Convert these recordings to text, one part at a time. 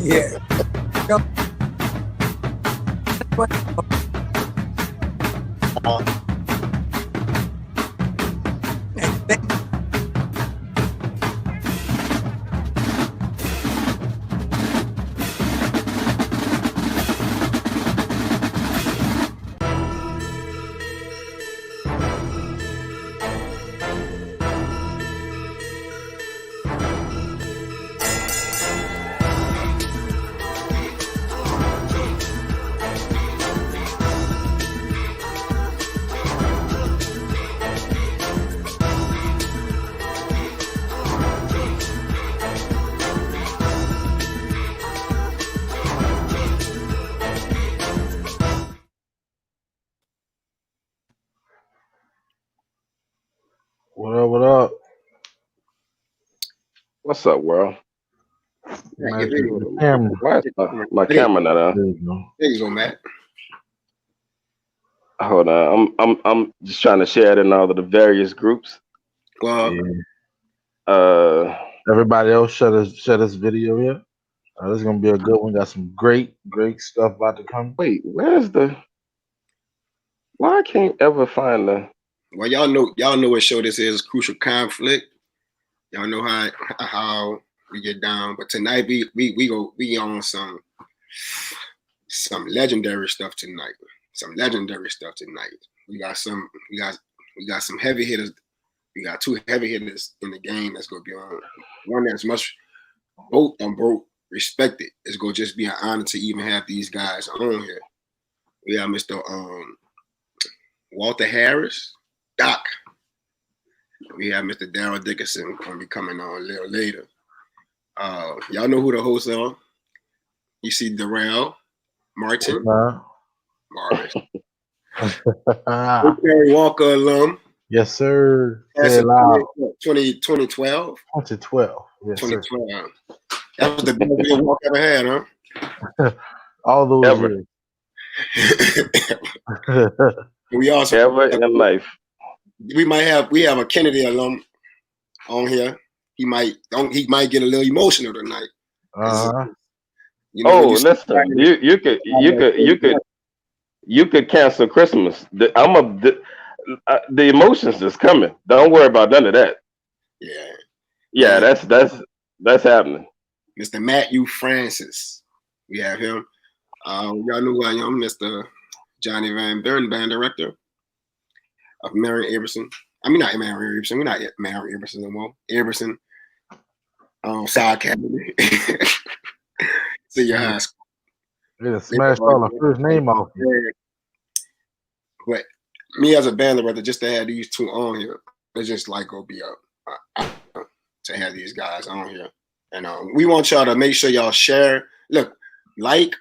Yeah. Yo, What up? What up? What's up, world? Man, the camera. Why is my camera not on? There you go. There you go, Matt. Hold on. I'm just trying to share it in all of the various groups. Well, Uh, Everybody else, shut this video here. This is gonna be a good one. Got some great stuff about to come. wait, where's the? Why I can't ever find the? well, y'all know what show this is. Crucial Conflict. Y'all know how we get down. But tonight we on some legendary stuff tonight. Some legendary stuff tonight. We got some heavy hitters. We got two heavy hitters in the game that's gonna be on. One that's much both respected. It's gonna just be an honor to even have these guys on here. We have Mr. Walter Harris, Doc. We have Mr. Darryl Dickerson gonna be coming on a little later. Y'all know who the hosts are. You see Darryl, Martin, Morris. Perry Walker alum. Yes, sir. That's Say it loud. 2012. 2012. Yes, 2012. That was the best Bill Walker ever had, huh? All those Ever. years. We also Ever in life. we have a Kennedy alum on here. He might get a little emotional tonight. You know, Listen, you could cancel Christmas. The emotions is coming. Don't worry about none of that. Yeah, that's happening. Mr. Matthew Francis, we have him. Y'all know who I am, Mr. Johnny Van Buren, band director of Marion Iverson. I mean, not Marion Iverson. We're not Marion Iverson no more. Iverson, Side Academy, Senior High School. Yeah, smashed all the first name off. But me as a band director, just to have these two on here, it's just like go be up to have these guys on here. And we want y'all to make sure y'all share. Look, like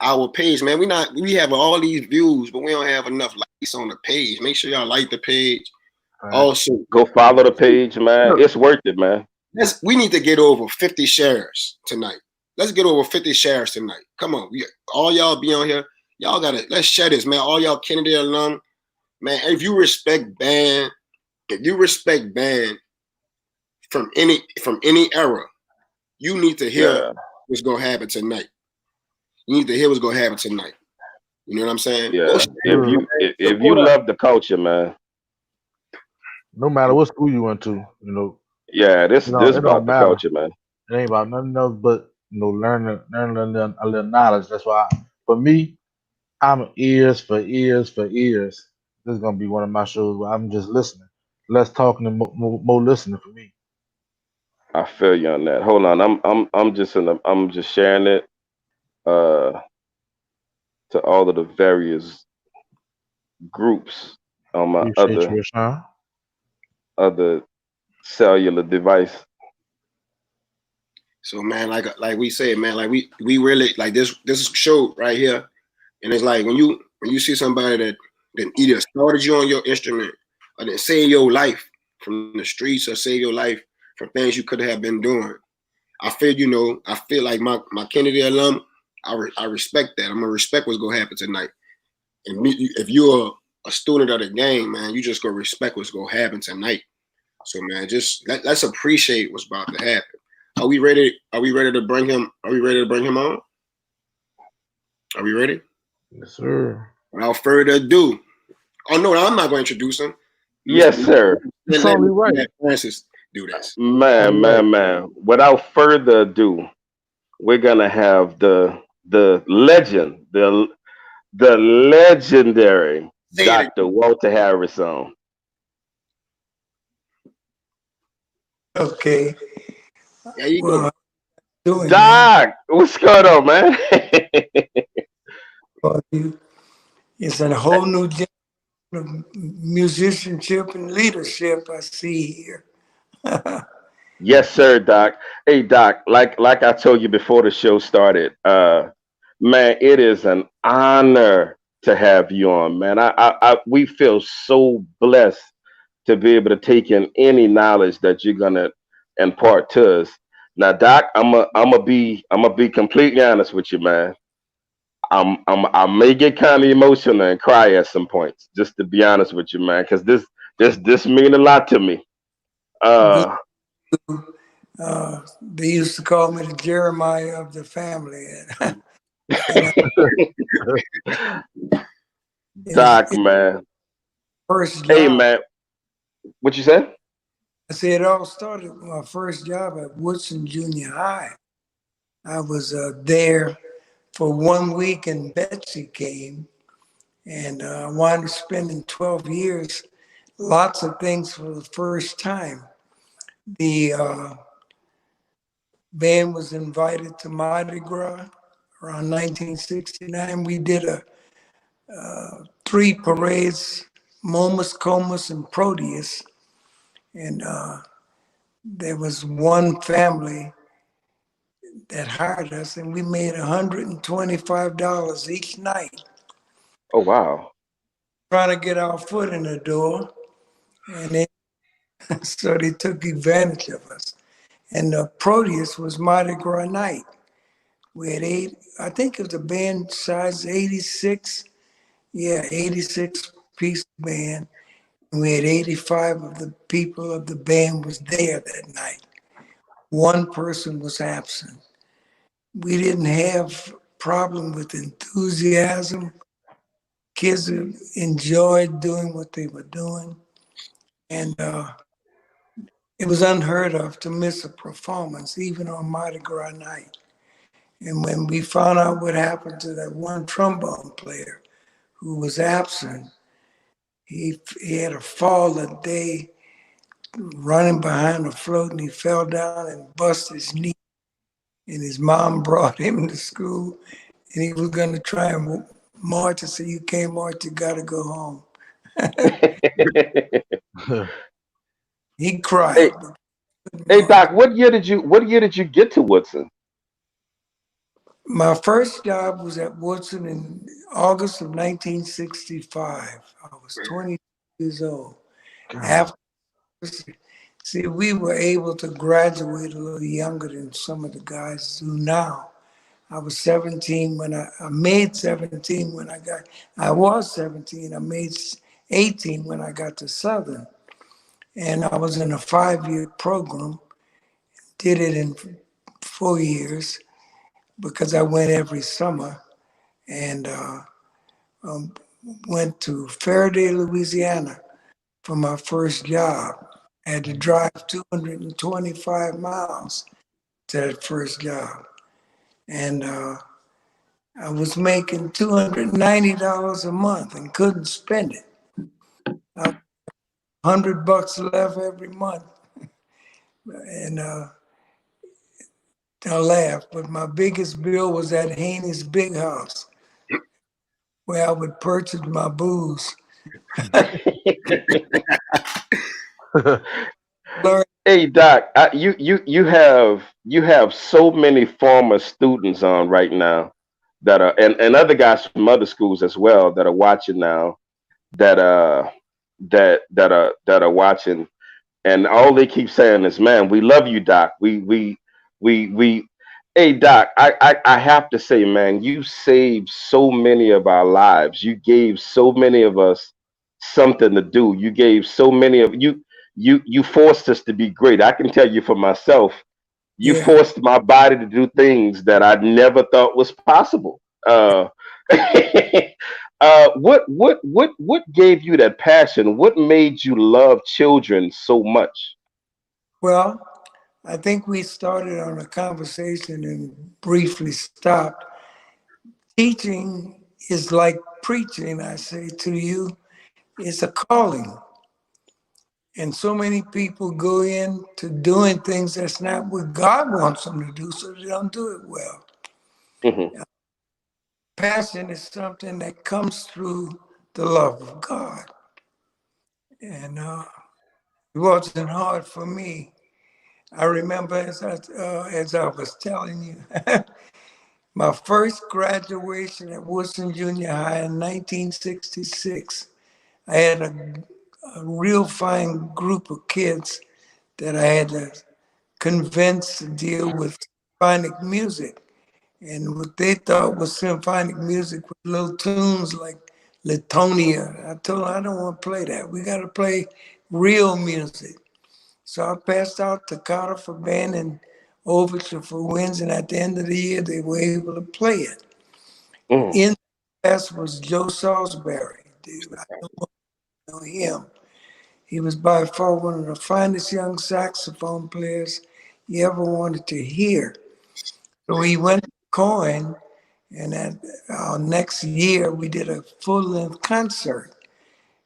our page, man. We have all these views, but we don't have enough likes on the page. Make sure y'all like the page. Right. Also, go follow the page, man. It's worth it, man. We need to get over 50 shares tonight. Let's get over 50 shares tonight. Come on, all y'all be on here. Y'all gotta let's share this, man. All y'all Kennedy alum, man. If you respect band from any era, you need to hear what's gonna happen tonight. You need to hear what's gonna happen tonight. You know what I'm saying? Yeah. If you love the culture, man. No matter what school you went to, you know. Yeah, this about the culture, man. It ain't about nothing else but learning a little knowledge. That's why for me, I'm ears for ears. This is gonna be one of my shows where I'm just listening, less talking and more listening for me. I feel you on that. Hold on, I'm just sharing it to all of the various groups on my other cellular device. So man, like we said, man, like we really like this show right here, and it's like when you see somebody that either started you on your instrument or that saved your life from the streets or saved your life from things you could have been doing. I feel like my Kennedy alum, I respect that. I'm gonna respect what's gonna happen tonight. And if you're a student of the game, man, you just gonna respect what's gonna happen tonight. So man, just let's appreciate what's about to happen. Are we ready? Are we ready to bring him? Are we ready to bring him on? Are we ready? Yes, sir. Without further ado, oh no, I'm not going to introduce him. Yes, sir. It's Let only right. Francis do this. Man, Only right. man, man. Without further ado, we're gonna have the legend, the legendary Say it. Dr. Walter Harris on. Okay. There you go. Well, doing, man. Doc, what's going on, man? Well, it's a whole new genre of musicianship and leadership I see here. Yes, sir, Doc. Hey, Doc, like I told you before the show started, man, it is an honor to have you on, man. We feel so blessed to be able to take in any knowledge that you're gonna impart to us. Now, Doc, I'm gonna be completely honest with you, man. I may get kind of emotional and cry at some points, just to be honest with you, man, because this mean a lot to me. Good. Uh, They used to call me the Jeremiah of the family. And it was Doc, man. first Hey, job. man. What you said? I said it all started with my first job at Woodson Junior High. I was there for 1 week and Betsy came. And I wound up spending 12 years, lots of things for the first time. The band was invited to Mardi Gras around 1969. We did three parades, Momus, Comus, and Proteus. And there was one family that hired us, and we made $125 each night Oh, wow. trying to get our foot in the door. And then, so they took advantage of us. And the Proteus was Mardi Gras night. We had eight, I think it was a band size 86, yeah, 86 piece band. And we had 85 of the people of the band was there that night. One person was absent. We didn't have problem with enthusiasm. Kids enjoyed doing what they were doing. And it was unheard of to miss a performance, even on Mardi Gras night. And when we found out what happened to that one trombone player who was absent, he had a fall that day running behind the float and he fell down and busted his knee. And his mom brought him to school and he was going to try and march and say, "You can't march, you got to go home." He Hey, cried, but couldn't hey, march. Doc, what year did you get to Woodson? My first job was at Woodson in August of 1965. I was 20 years old. God. After, see, we were able to graduate a little younger than some of the guys do now. I was 17 when I made 17 when I was 17. I made 18 when I got to Southern. And I was in a 5 year program, did it in 4 years because I went every summer. And um, went to Faraday, Louisiana for my first job. I had to drive 225 miles to that first job. And I was making $290 a month and couldn't spend it. $100 left every month. And I laugh, but my biggest bill was at Haney's Big House, where I would purchase my booze. Learn Hey, Doc, you have so many former students on right now that are and other guys from other schools as well that are watching now that that are watching, and all they keep saying is, "Man, we love you, Doc. We." Hey, Doc, I have to say, man, you saved so many of our lives. You gave so many of us something to do. You gave so many of you. You forced us to be great. I can tell you for myself. You Yeah. forced my body to do things that I never thought was possible. What gave you that passion? What made you love children so much? Well, I think we started on a conversation and briefly stopped. Teaching is like preaching, I say to you. It's a calling. And so many people go into doing things that's not what God wants them to do, so they don't do it well. Hmm. Passion is something that comes through the love of God. And it wasn't hard for me. I remember as I was telling you, my first graduation at Woodson Junior High in 1966, I had a real fine group of kids that I had to convince to deal with symphonic music. And what they thought was symphonic music with little tunes like Latonia. I told them, I don't want to play that. We got to play real music. So I passed out the Toccata for Band and Overture for Winds, and at the end of the year, they were able to play it. Mm. In the class was Joe Salisbury. I don't know him. He was by far one of the finest young saxophone players you ever wanted to hear. So he went to Cohen, and at our next year, we did a full length concert.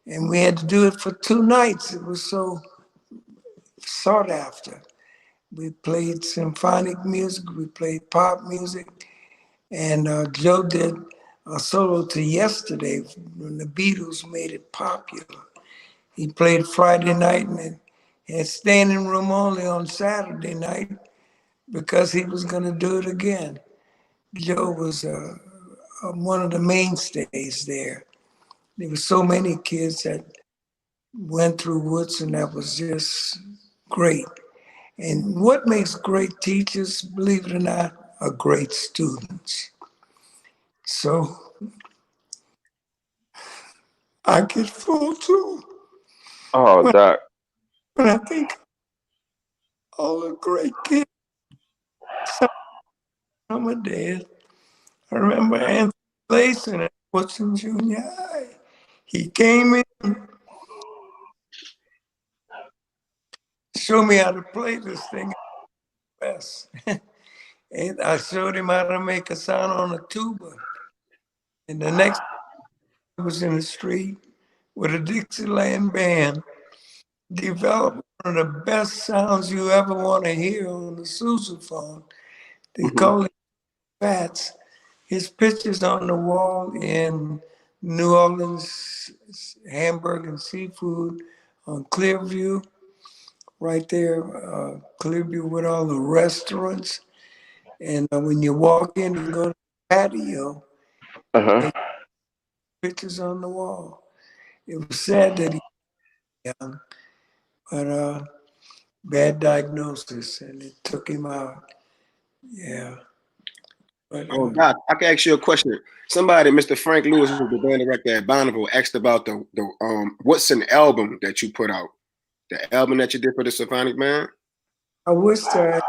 And we had to do it for 2 nights. It was so sought after. We played symphonic music, we played pop music, and Joe did a solo to Yesterday when the Beatles made it popular. He played Friday night and had standing room only on Saturday night because he was going to do it again. Joe was one of the mainstays there. There were so many kids that went through Woodson that was just great. And what makes great teachers, believe it or not, are great students. So I get full too Oh, when, Doc. when I think all the great kids, some are dead. I remember Anthony Layson at Woodson Junior High. He came in, showed me how to play this thing best. And I showed him how to make a sound on a tuba. And the next I was in the street with a Dixieland band, developed one of the best sounds you ever want to hear on the sousaphone. They Hmm. call it Fats. His pictures on the wall in New Orleans, hamburger and seafood on Clearview, right there, Clearview with all the restaurants. And when you walk in and go to the patio, Uh-huh. they pictures on the wall. It was sad that he was young, but bad diagnosis and it took him out. Yeah. But Oh, Doc, I can ask you a question. Somebody, Mr. Frank Lewis, who's the band director at Bonneville, asked about the what's an album that you put out? The album that you did for the symphonic band? I wish that,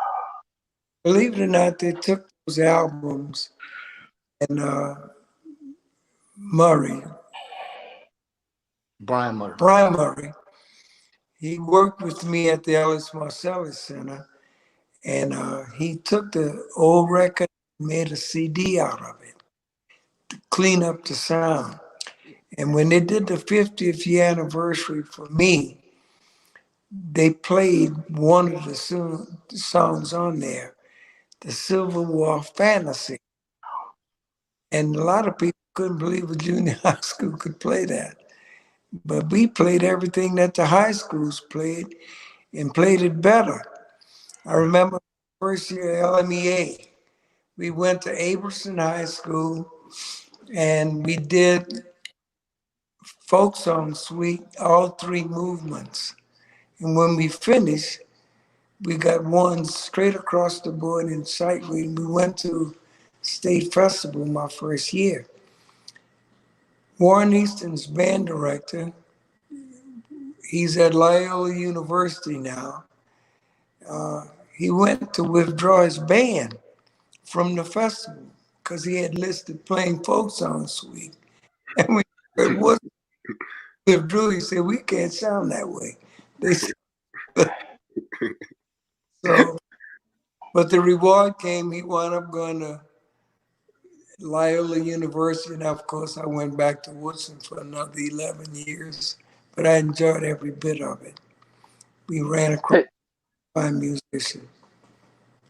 believe it or not, they took those albums and Murray, Brian Murray. Brian Murray, he worked with me at the Ellis Marcellus Center and he took the old record and made a CD out of it to clean up the sound. And when they did the 50th year anniversary for me, they played one of the songs on there, the Civil War Fantasy. And a lot of people couldn't believe a junior high school could play that. But we played everything that the high schools played and played it better. I remember first year LMEA, we went to Abelson High School and we did folk song suite, all three movements. And when we finished, we got one straight across the board in sight reading. We went to State Festival my first year. Warren Easton's band director, he's at Loyola University now. he went to withdraw his band from the festival because he had listed playing folk songs suite. And when it was withdrew, he said, "We can't sound that way." They said, so, but the reward came. He wound up going to Loyola University, and of course, I went back to Woodson for another 11 years. But I enjoyed every bit of it. We ran across Hey, fine musicians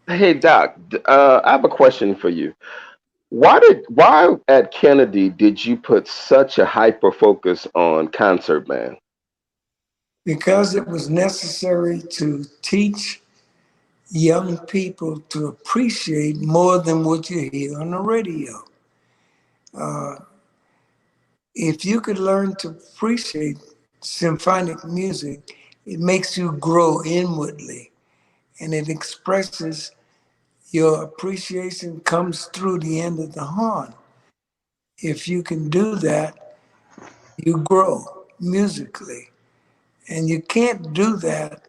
hey, Doc. I have a question for you. Why at Kennedy did you put such a hyper focus on concert band? because it was necessary to teach young people to appreciate more than what you hear on the radio. If you could learn to appreciate symphonic music, it makes you grow inwardly and it expresses your appreciation comes through the end of the horn. If you can do that, you grow musically. And you can't do that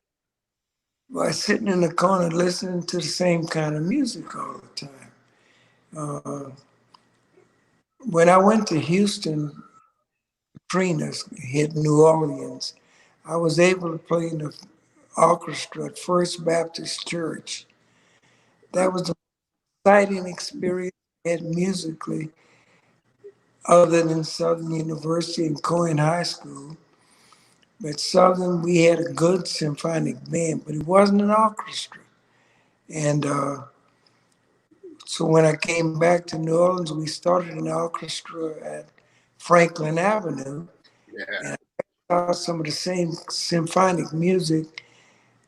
by sitting in the corner listening to the same kind of music all the time. Uh, when I went to Houston, Katrina hit New Orleans, I was able to play in the orchestra at First Baptist Church. That was an exciting experience I had musically, other than Southern University and Cohen High School. But Southern, we had a good symphonic band, but it wasn't an orchestra. And so when I came back to New Orleans, we started an orchestra at Franklin Avenue, Yeah. and I saw some of the same symphonic music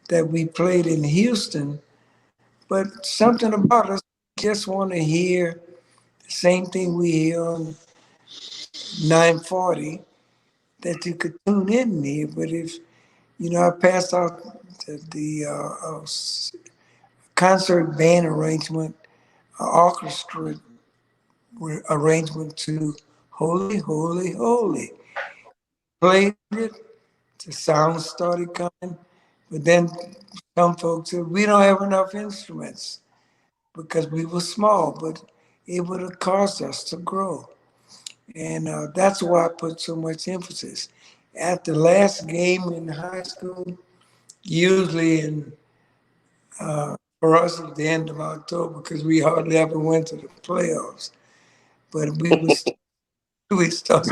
that we played in Houston. But something about us just want to hear the same thing we hear on 940 that you could tune in and hear. But if I passed out the concert band arrangement, orchestra arrangement to Holy, Holy, Holy. Played it, the sound started coming, but then some folks said, we don't have enough instruments because we were small, but it would have caused us to grow. And that's why I put so much emphasis. At the last game in high school, usually for us at the end of October, because we hardly ever went to the playoffs, but we start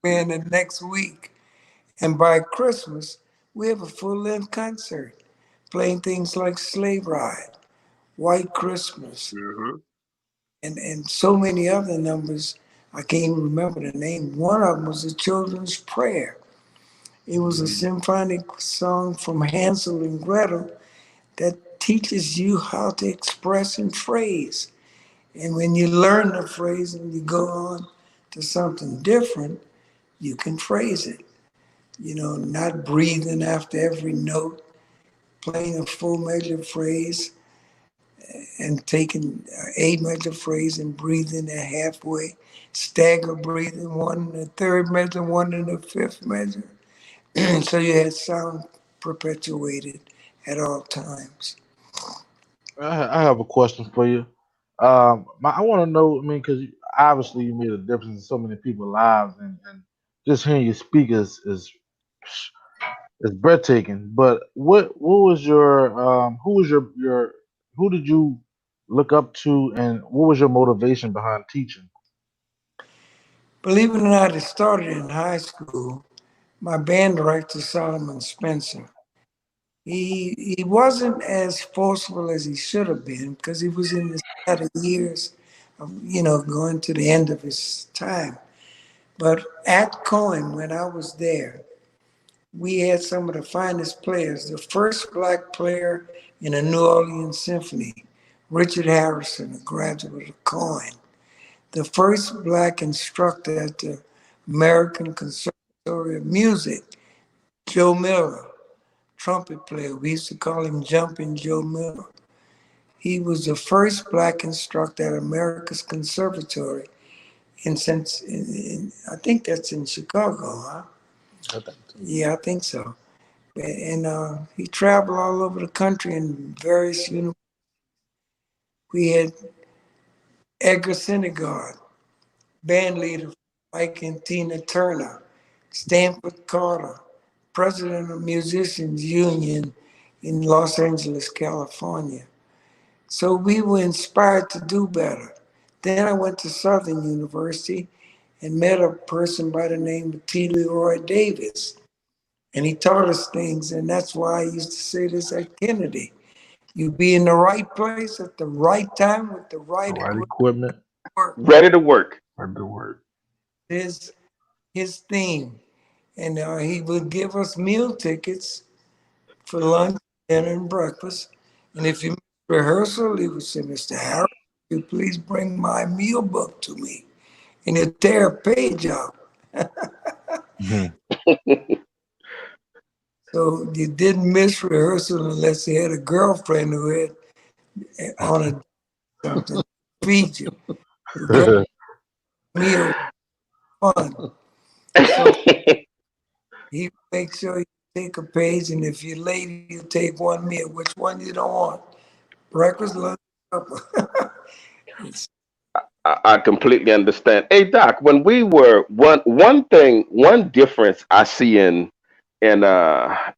playing the next week. And by Christmas, we have a full length concert playing things like Sleigh Ride, White Christmas, Mm-hmm. and so many other numbers. I can't even remember the name. One of them was a children's prayer. It was a symphonic song from Hansel and Gretel that teaches you how to express and phrase. And when you learn the phrase and you go on to something different, you can phrase it. Not breathing after every note, playing a full measure phrase and taking a measure phrase and breathing it halfway, stagger breathing one in the third measure, one in the fifth measure. So you had sound perpetuated at all times. I have a question for you. I want to know. I mean, because obviously you made a difference in so many people's lives, and just hearing you speak is breathtaking. But what was your who was your who did you look up to, and what was your motivation behind teaching? Believe it or not, it started in high school. My band director, Solomon Spencer, he wasn't as forceful as he should have been because he was in his latter years of, going to the end of his time. But at Cohen, when I was there, we had some of the finest players. The first black player in a New Orleans symphony, Richard Harrison, a graduate of Cohen. The first black instructor at the American Conservatory of Music, Joe Miller, trumpet player. We used to call him Jumping Joe Miller. He was the first black instructor at America's Conservatory I think that's in Chicago, huh? I think so. Yeah, I think so. And he traveled all over the country in various universities. We had Edgar Syndergaard, band leader, Mike and Tina Turner, Stanford Carter, president of Musicians Union in Los Angeles, California. So we were inspired to do better. Then I went to Southern University and met a person by the name of T. Leroy Davis. And he taught us things, and that's why I used to say this at Kennedy. You be in the right place at the right time with the right Right equipment. equipment, Work. Ready to work. right to work. His theme. And he would give us meal tickets for lunch, dinner, and breakfast. And if you missed rehearsal, he would say, Mr. Harris, would you please bring my meal book to me? And he'd tear a page out. Mhm. So you didn't miss rehearsal unless you had a girlfriend who had on a something to feed you. The meal was fun. So he makes sure you take a page, and if you're late, you take one meal. Which one you don't want? Breakfast, lunch, supper. I completely understand. Hey Doc, when we were one difference I see in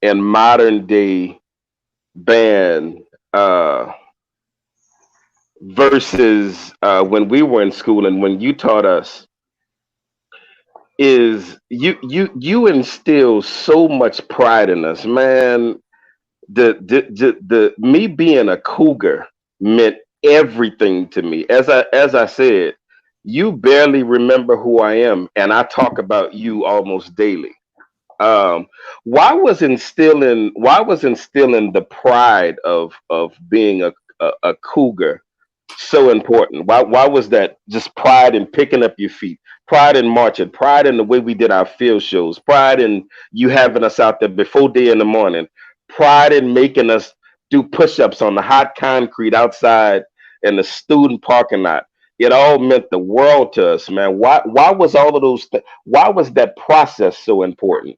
modern day band versus when we were in school and when you taught us is you instill so much pride in us, man. The me being a cougar meant everything to me. As I said, you barely remember who I am, and I talk about you almost daily. Um, why was instilling the pride of being a cougar so important? Why was that just pride in picking up your feet, pride in marching, pride in the way we did our field shows, pride in you having us out there before day in the morning, pride in making us do push-ups on the hot concrete outside in the student parking lot? It all meant the world to us, man. Why was all of those why was that process so important?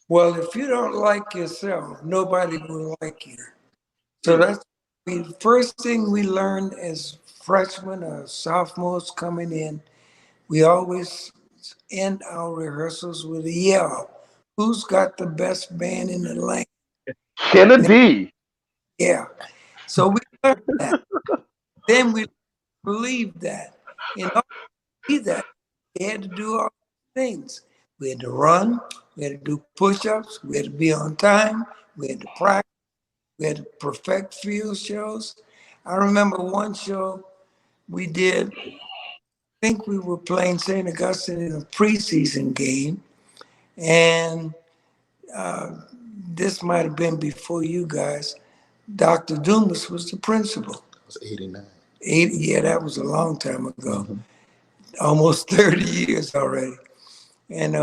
Well, if you don't like yourself, nobody will like you. So that's the first thing we learn as freshmen or sophomores coming in. We always end our rehearsals with a yell. Who's got the best band in the land? Kennedy. Yeah. So we learned that. Then we believed that. In order to be that, we had to do all these things. We had to run, we had to do push-ups, we had to be on time, we had to practice, we had to perfect field shows. I remember one show we did, I think we were playing St. Augustine in a preseason game, and this might have been before you guys. Dr. Dumas was the principal. It was 89. Yeah, that was a long time ago, almost 30 years already. And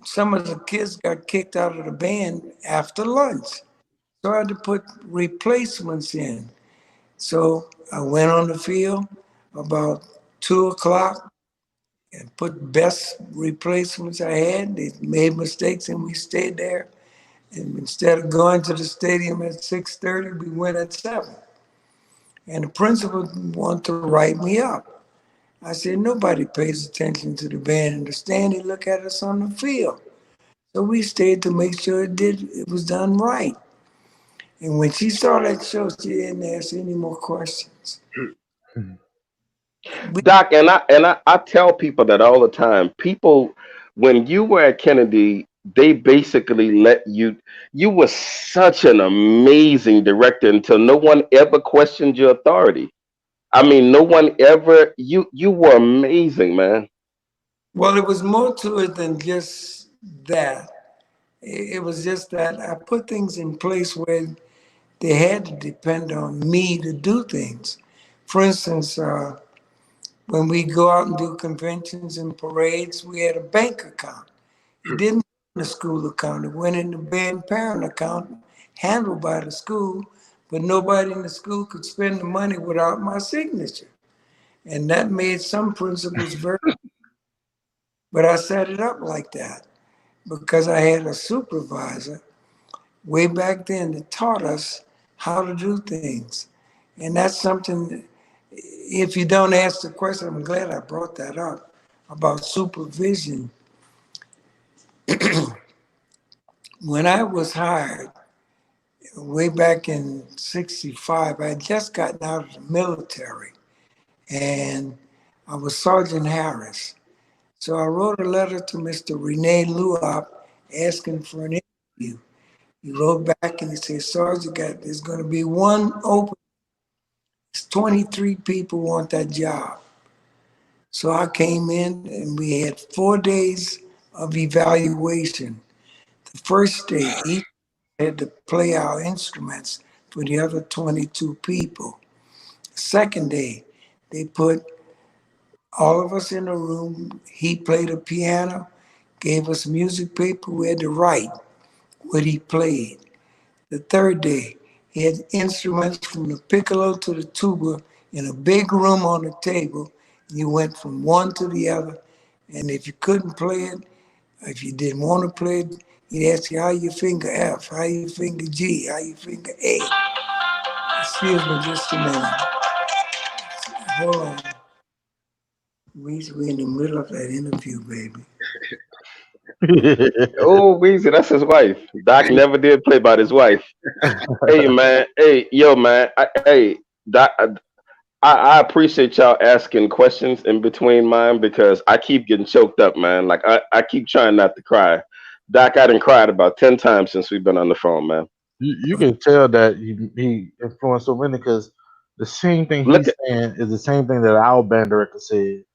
some of the kids got kicked out of the band after lunch. So I had to put replacements in. So I went on the field about 2 o'clock and put best replacements I had. They made mistakes and we stayed there. And instead of going to the stadium at 6:30, we went at 7. And the principal wanted to write me up. I said, nobody pays attention to the band in the stand. They look at us on the field. So we stayed to make sure it was done right. And when she saw that show, she didn't ask any more questions. We, Doc, and I tell people that all the time. People, when you were at Kennedy, they basically let you were such an amazing director until no one ever questioned your authority. I mean, no one ever you were amazing, man. well, it was more to it than just that. It was just that I put things in place where they had to depend on me to do things. For instance, when we go out and do conventions and parades, we had a bank account. It didn't go in the school account. It went in the band parent account handled by the school, but nobody in the school could spend the money without my signature. And that made some principals very, but I set it up like that. because I had a supervisor way back then that taught us how to do things. And that's something, if you don't ask the question, I'm glad I brought that up about supervision. When I was hired way back in 65, I had just gotten out of the military and I was Sergeant Harris. So I wrote a letter to Mr. Rene Luop asking for an interview. He wrote back and he said, Sergeant, there's going to be one open. 23 people want that job. So I came in and we had 4 days of evaluation. The first day, each had to play our instruments for the other 22 people. The second day, they put all of us in a room. He played a piano, gave us music paper. We had to write what he played. The third day, he had instruments from the piccolo to the tuba in a big room on the table. You went from one to the other, and if you couldn't play it, if you didn't want to play it, he'd ask you how you finger F, how you finger G, how you finger A. Excuse me just a minute. Hold on. We're in the middle of that interview, baby. Oh, Weezy, that's his wife. Doc never did play by his wife. Hey man, hey yo man, hey Doc, I appreciate y'all asking questions in between mine because I keep getting choked up, man. Like I keep trying not to cry. Doc, I done cried about 10 times since we've been on the phone, man. You can tell that he influenced so many because the same thing Look he's at saying is the same thing that our band director said.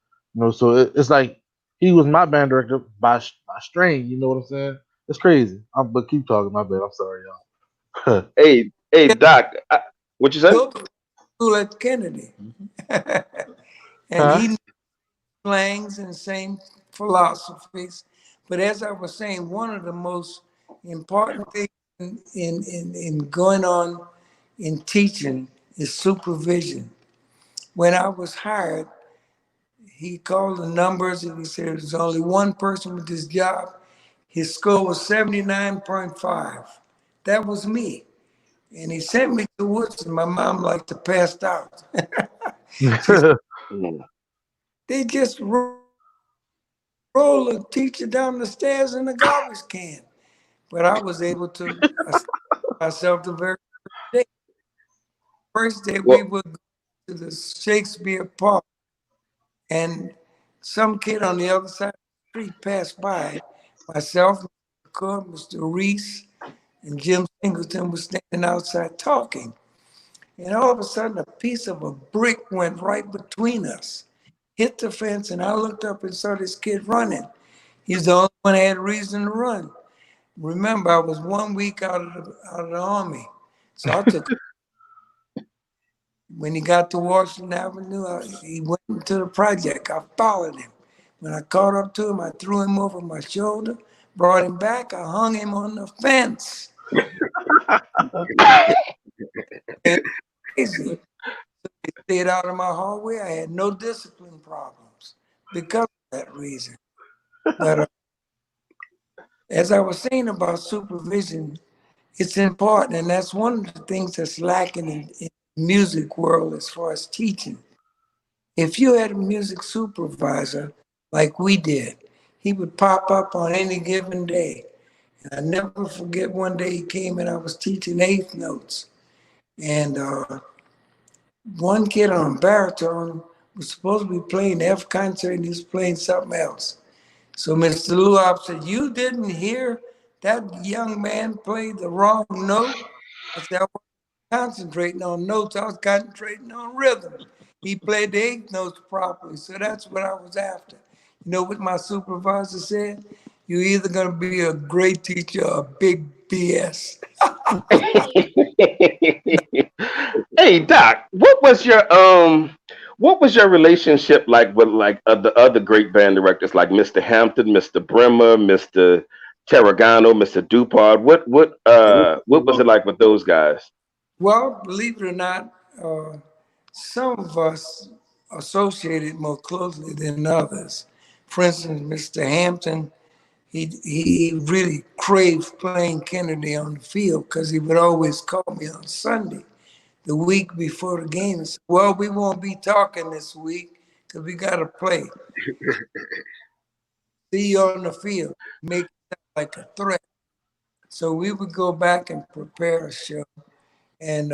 So it's like he was my band director by strain. You know what I'm saying? It's crazy. But keep talking. My bad. I'm sorry, y'all. hey Doc, what you say? Go to school at Kennedy. And Huh? he slangs and same philosophies. But as I was saying, one of the most important things in going on in teaching is supervision. When I was hired, he called the numbers and he said there's only one person with this job. His score was 79.5. That was me. And he sent me to Woods, and my mom like to pass out. She said, Mm. they just roll a teacher down the stairs in a garbage can. But I was able to establish myself the very day. First day we Well, would go to the Shakespeare Park, and some kid on the other side of the street passed by. Myself, Mr. Cook, Mr. Reese, and Jim Singleton was standing outside talking. And all of a sudden, a piece of a brick went right between us, hit the fence, and I looked up and saw this kid running. He's the only one that had reason to run. Remember, I was 1 week out of the army, so I took. When he got to Washington Avenue, he went into the project. I followed him. When I caught up to him, I threw him over my shoulder, brought him back. I hung him on the fence. And crazy. He stayed out of my hallway. I had no discipline problems because of that reason. But as I was saying about supervision, it's important, and that's one of the things that's lacking in music world as far as teaching. If you had a music supervisor like we did, he would pop up on any given day. And I never forget one day he came and I was teaching eighth notes. And one kid on baritone was supposed to be playing F concert and he was playing something else. So Mr. Luop said, you didn't hear that young man play the wrong note? I said, I wasn't concentrating on notes, I was concentrating on rhythm. He played the eighth notes properly, so that's what I was after. You know what my supervisor said? You're either gonna be a great teacher or a big BS. hey Doc, what was your relationship like with like the other great band directors like Mr. Hampton, Mr. Bremer, Mr. Terragano, Mr. Dupont? What was it like with those guys? Well, believe it or not, some of us associated more closely than others. For instance, Mr. Hampton, he really craved playing Kennedy on the field because he would always call me on Sunday, the week before the game, and say, "Well, we won't be talking this week because we got to play. See you on the field." Make it sound like a threat. So we would go back and prepare a show, and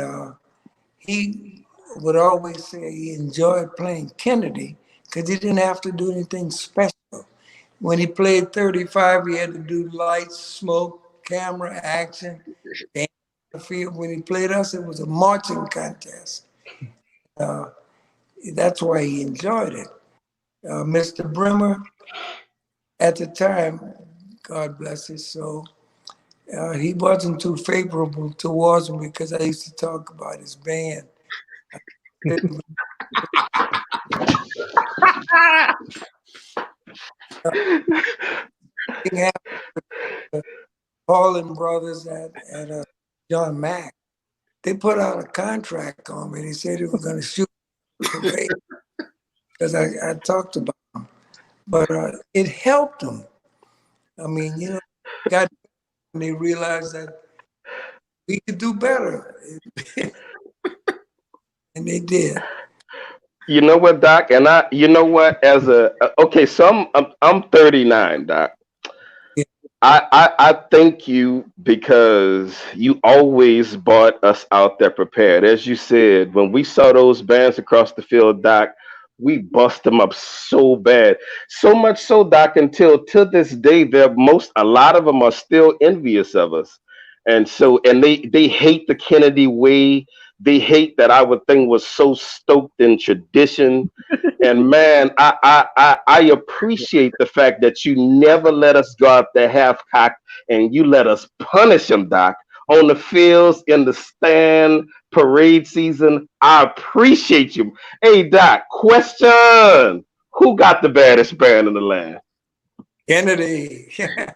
he would always say he enjoyed playing Kennedy because he didn't have to do anything special. When he played 35, he had to do lights, smoke, camera, action, dance on the field. When he played us, it was a marching contest. Uh, that's why he enjoyed it. Mr. Brimmer, at the time, God bless his soul, he wasn't too favorable towards me because I used to talk about his band. Thing happened with the Paulin brothers at John Mack. They put out a contract on me. They said they were going to shoot the parade because I talked about them. But it helped them. I mean, got when they realized that we could do better, and they did. You know what, Doc? And you know what? As okay, so I'm 39, Doc. Yeah. I thank you because you always brought us out there prepared. As you said, when we saw those bands across the field, Doc, we bust them up so bad. So much so, Doc, until to this day, a lot of them are still envious of us. And so, and they hate the Kennedy way. They hate that our thing was so stoked in tradition. And man, I appreciate the fact that you never let us go out there half cocked and you let us punish them, Doc, on the fields, in the stand, parade season. I appreciate you. Hey, Doc, question. Who got the baddest band in the land? Kennedy.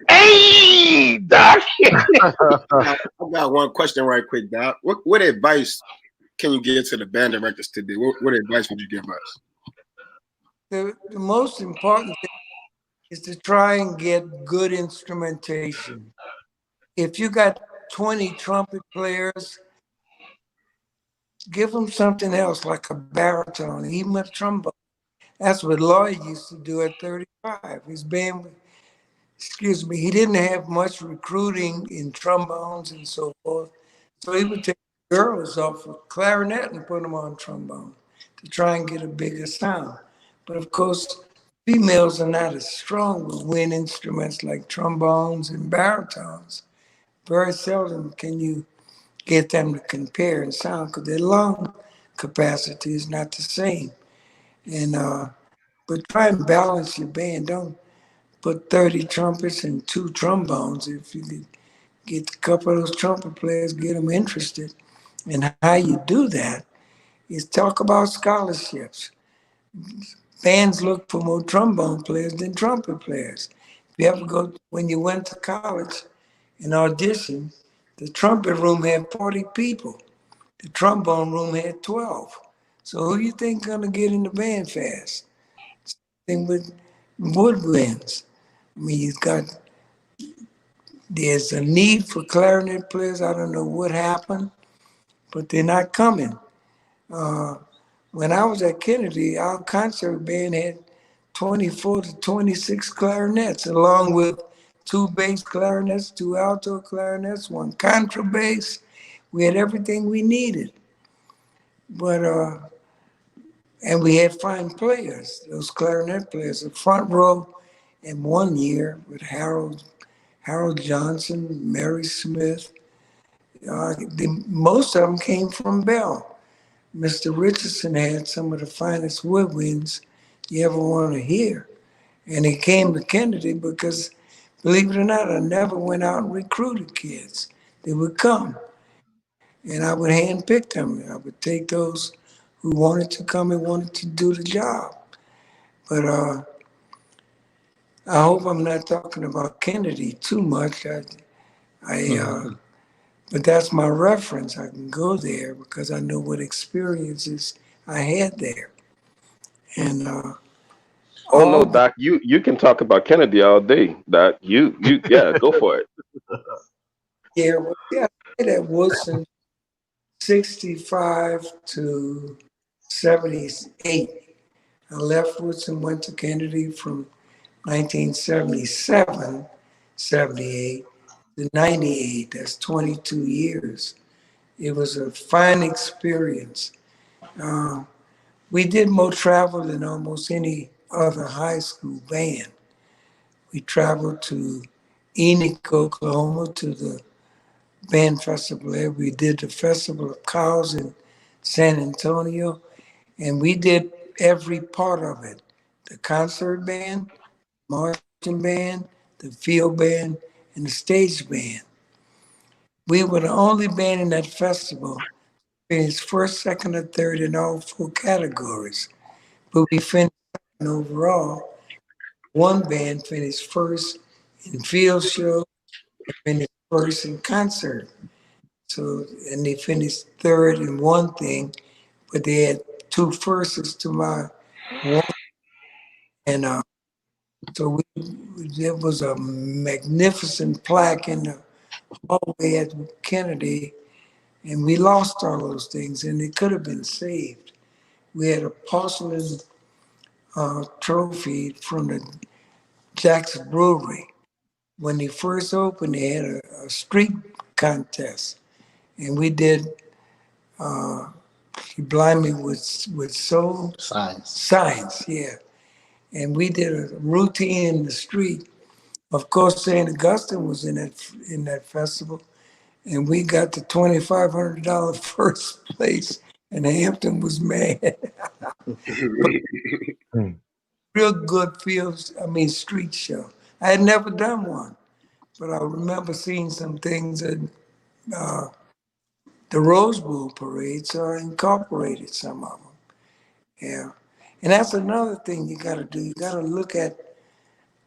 Hey, Doc. I got one question right quick, Doc. What advice can you give to the band directors today? What advice would you give us? The most important thing is to try and get good instrumentation. If you got 20 trumpet players, give them something else like a baritone, even a trombone. That's what Lloyd used to do at 35. His band, excuse me, he didn't have much recruiting in trombones and so forth. So he would take girls off of clarinet and put them on trombone to try and get a bigger sound. But of course, females are not as strong with wind instruments like trombones and baritones. Very seldom can you get them to compare in sound because their lung capacity is not the same. And but try and balance your band. Don't put 30 trumpets and 2 trombones. If you could get a couple of those trumpet players, get them interested. And how you do that is talk about scholarships. Bands look for more trombone players than trumpet players. If you ever go, when you went to college and auditioned, the trumpet room had 40 people. The trombone room had 12. So who do you think gonna get in the band fast? Same with woodwinds. I mean, there's a need for clarinet players. I don't know what happened, but they're not coming. Uh, when I was at Kennedy, our concert band had 24 to 26 clarinets, along with 2 bass clarinets, 2 alto clarinets, 1 contrabass. We had everything we needed. But and we had fine players, those clarinet players. The front row in one year with Harold Johnson, Mary Smith. Most of them came from Bell. Mr. Richardson had some of the finest woodwinds you ever want to hear. And he came to Kennedy because, believe it or not, I never went out and recruited kids. They would come, and I would handpick them. I would take those who wanted to come and wanted to do the job. But I hope I'm not talking about Kennedy too much. But that's my reference. I can go there because I know what experiences I had there. And Oh no, all the, Doc, you can talk about Kennedy all day, Doc. You yeah, go for it. yeah, well, yeah, I stayed at Woodson 65 to 78. I left Woodson, went to Kennedy from 1977, 78 to 98. That's 22 years. It was a fine experience. Uh, we did more travel than almost any other high school band. We traveled to Enid, Oklahoma, to the band festival there. We did the Festival of Cows in San Antonio, and we did every part of it. The concert band, marching band, the field band, and the stage band. We were the only band in that festival finished first, second, or third in all four categories. But we finished second overall. One band finished first in field show, finished first in concert. So, and they finished third in one thing, but they had two firsts to my one. And so there was a magnificent plaque in the hallway at Kennedy, and we lost all those things, and it could have been saved. We had a porcelain trophy from the Jack's Brewery. When they first opened, they had a street contest, and we did You Blind Me with Soul Science, yeah. And we did a routine in the street. Of course, St. Augustine was in that festival, and we got the $2,500 first place, and Hampton was mad. Hmm. Real good fields, I mean, street show. I had never done one, but I remember seeing some things at uh, the Rose Bowl parade, so I incorporated some of them. Yeah. And that's another thing you got to do. You got to look at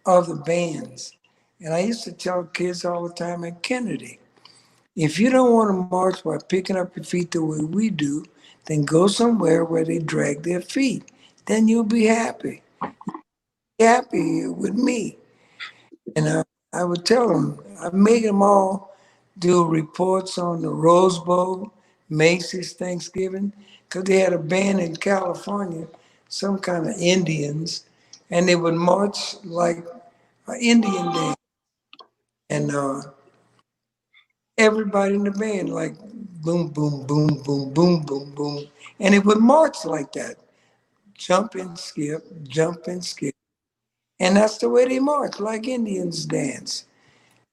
other bands. And I used to tell kids all the time at Kennedy, if you don't want to march by picking up your feet the way we do, then go somewhere where they drag their feet. Then you'll be happy. Happy with me. And I would tell them, I made them all do reports on the Rose Bowl, Macy's Thanksgiving, because they had a band in California, some kind of Indians, and they would march like an Indian dance. And everybody in the band, like boom, boom, boom, boom, boom, boom, boom. And it would march like that, jump and skip. And that's the way they march, like Indians dance.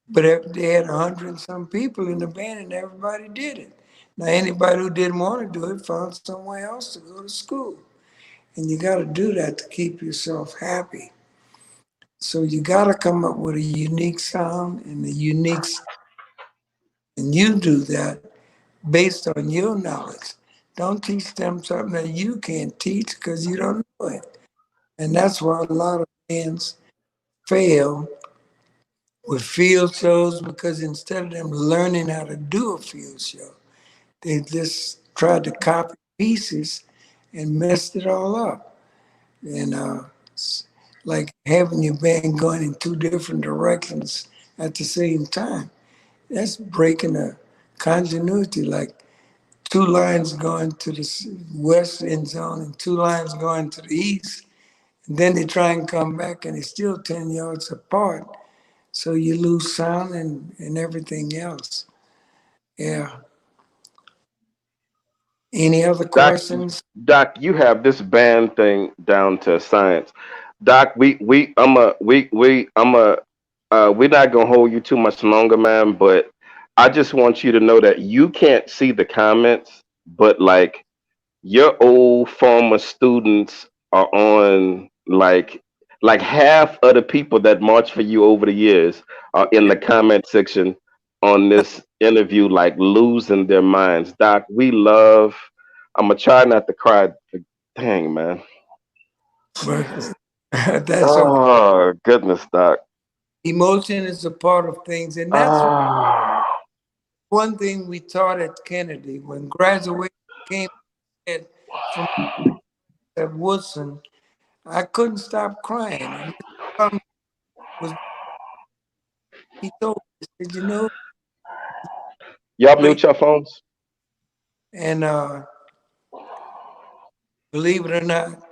But they had 100 and some people in the band, and everybody did it. Now, anybody who didn't want to do it found somewhere else to go to school. And you got to do that to keep yourself happy. So you got to come up with a unique sound and and you do that based on your knowledge. Don't teach them something that you can't teach because you don't know it. And that's why a lot of bands fail with field shows because instead of them learning how to do a field show, they just tried to copy pieces and messed it all up. And like having your band going in two different directions at the same time. That's breaking the continuity, like two lines going to the west end zone and two lines going to the east. And then they try and come back and they're still 10 yards apart. So you lose sound and everything else. Yeah. Any other Doc, questions? Doc, you have this band thing down to science. Doc, we're not gonna hold you too much longer, man. But I just want you to know that you can't see the comments, but like your old former students are on like half of the people that marched for you over the years are in the comment section on this interview, like losing their minds. Doc, we love. I'm gonna try not to cry. Dang, man. But that's okay. Oh goodness, Doc. Emotion is a part of things. And that's Ah, one thing we taught at Kennedy when graduation came from at Woodson. I couldn't stop crying. And Mr. Crum was, he told me, he said, you know, Y'all great. mute your phones. And believe it or not,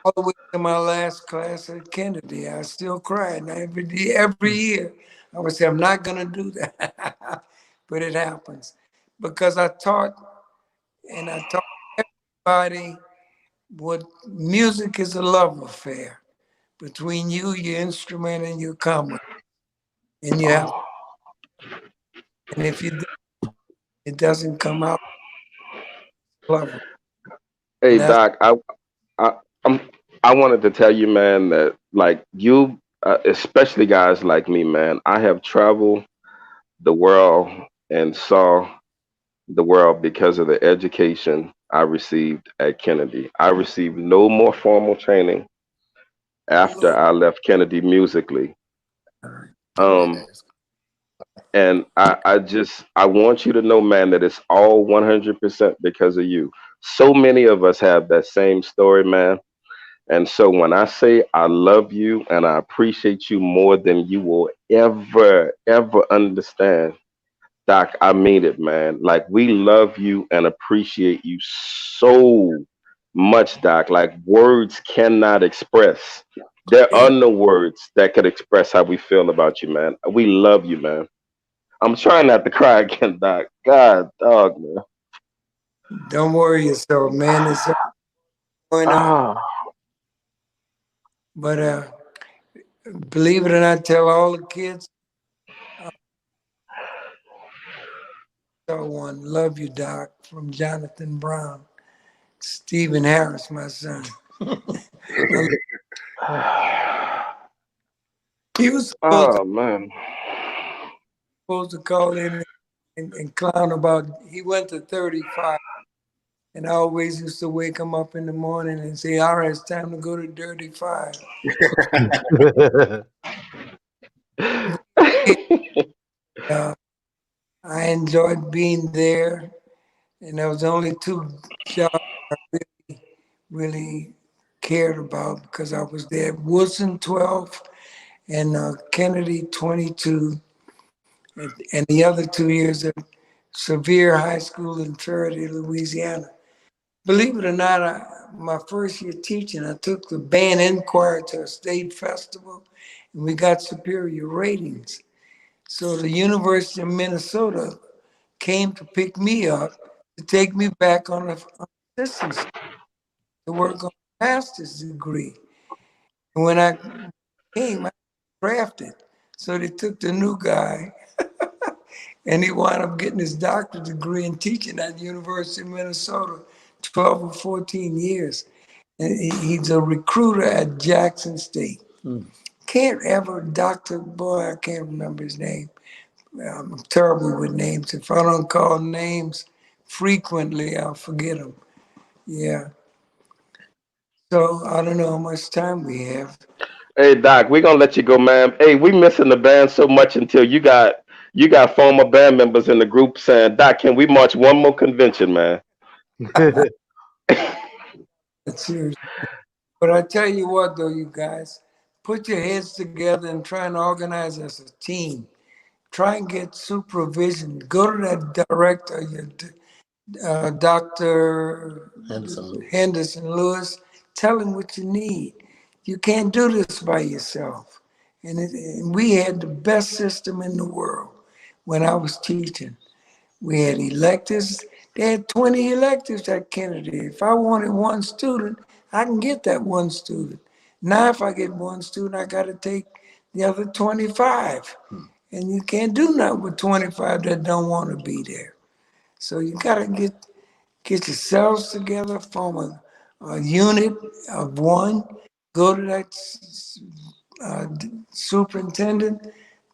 all the way to my last class at Kennedy, I still cried. And every year, I would say, I'm not going to do that. But it happens. Because I taught, and I taught everybody what music is a love affair between you, your instrument, and your comrade. And you have, and if you do, it doesn't come out love. Hey And that's Doc, I I'm I wanted to tell you, man, that like you, especially guys like me, man. I have traveled the world and saw the world because of the education I received at Kennedy. I received no more formal training after Lord. I left Kennedy musically. Um, and I want you to know, man, that it's all 100% because of you. So many of us have that same story, man. And so when I say I love you and I appreciate you more than you will ever understand, Doc, I mean it, man. Like we love you and appreciate you so much, Doc. Like words cannot express. There Yeah, are no words that could express how we feel about you, man. We love you, man. I'm trying not to cry again, Doc. God, dog, man. don't worry yourself, man. It's all going on. Ah, But believe it or not, tell all the kids, I saw one, love you, Doc, from Jonathan Brown. Stephen Harris, my son. He was oh man. supposed to call in and clown about, he went to 35. And I always used to wake him up in the morning and say, all right, it's time to go to Dirty Five. Uh, I enjoyed being there. And there was only two jobs I really cared about because I was there. Wilson 12 and Kennedy 22. And the other 2 years at Sevier High School in Faraday, Louisiana. Believe it or not, my first year teaching, I took the band in choir to a state festival, and we got superior ratings. So the University of Minnesota came to pick me up to take me back on a assistance to work on a master's degree. And when I came, I was drafted. So they took the new guy, and he wound up getting his doctorate degree in teaching at the University of Minnesota, 12 or 14 years. And he's a recruiter at Jackson State. Can't ever, Dr. Boy, I can't remember his name. I'm terrible with names. If I don't call names frequently, I'll forget them. Yeah. So I don't know how much time we have. Hey Doc, we're gonna let you go, man. Hey, we missing the band so much until you got former band members in the group saying, Doc, can we march one more convention, man? That's serious. But I tell you what, though, you guys, put your heads together and try and organize as a team. Try and get supervision. Go to that director, Dr. Henderson Lewis. Tell him what you need. You can't do this by yourself. And we had the best system in the world when I was teaching. We had electives. They had 20 electives at Kennedy. If I wanted one student, I can get that one student. Now, if I get one student, I got to take the other 25. And you can't do nothing with 25 that don't want to be there. So you got to get yourselves together, form a unit of one, go to that superintendent,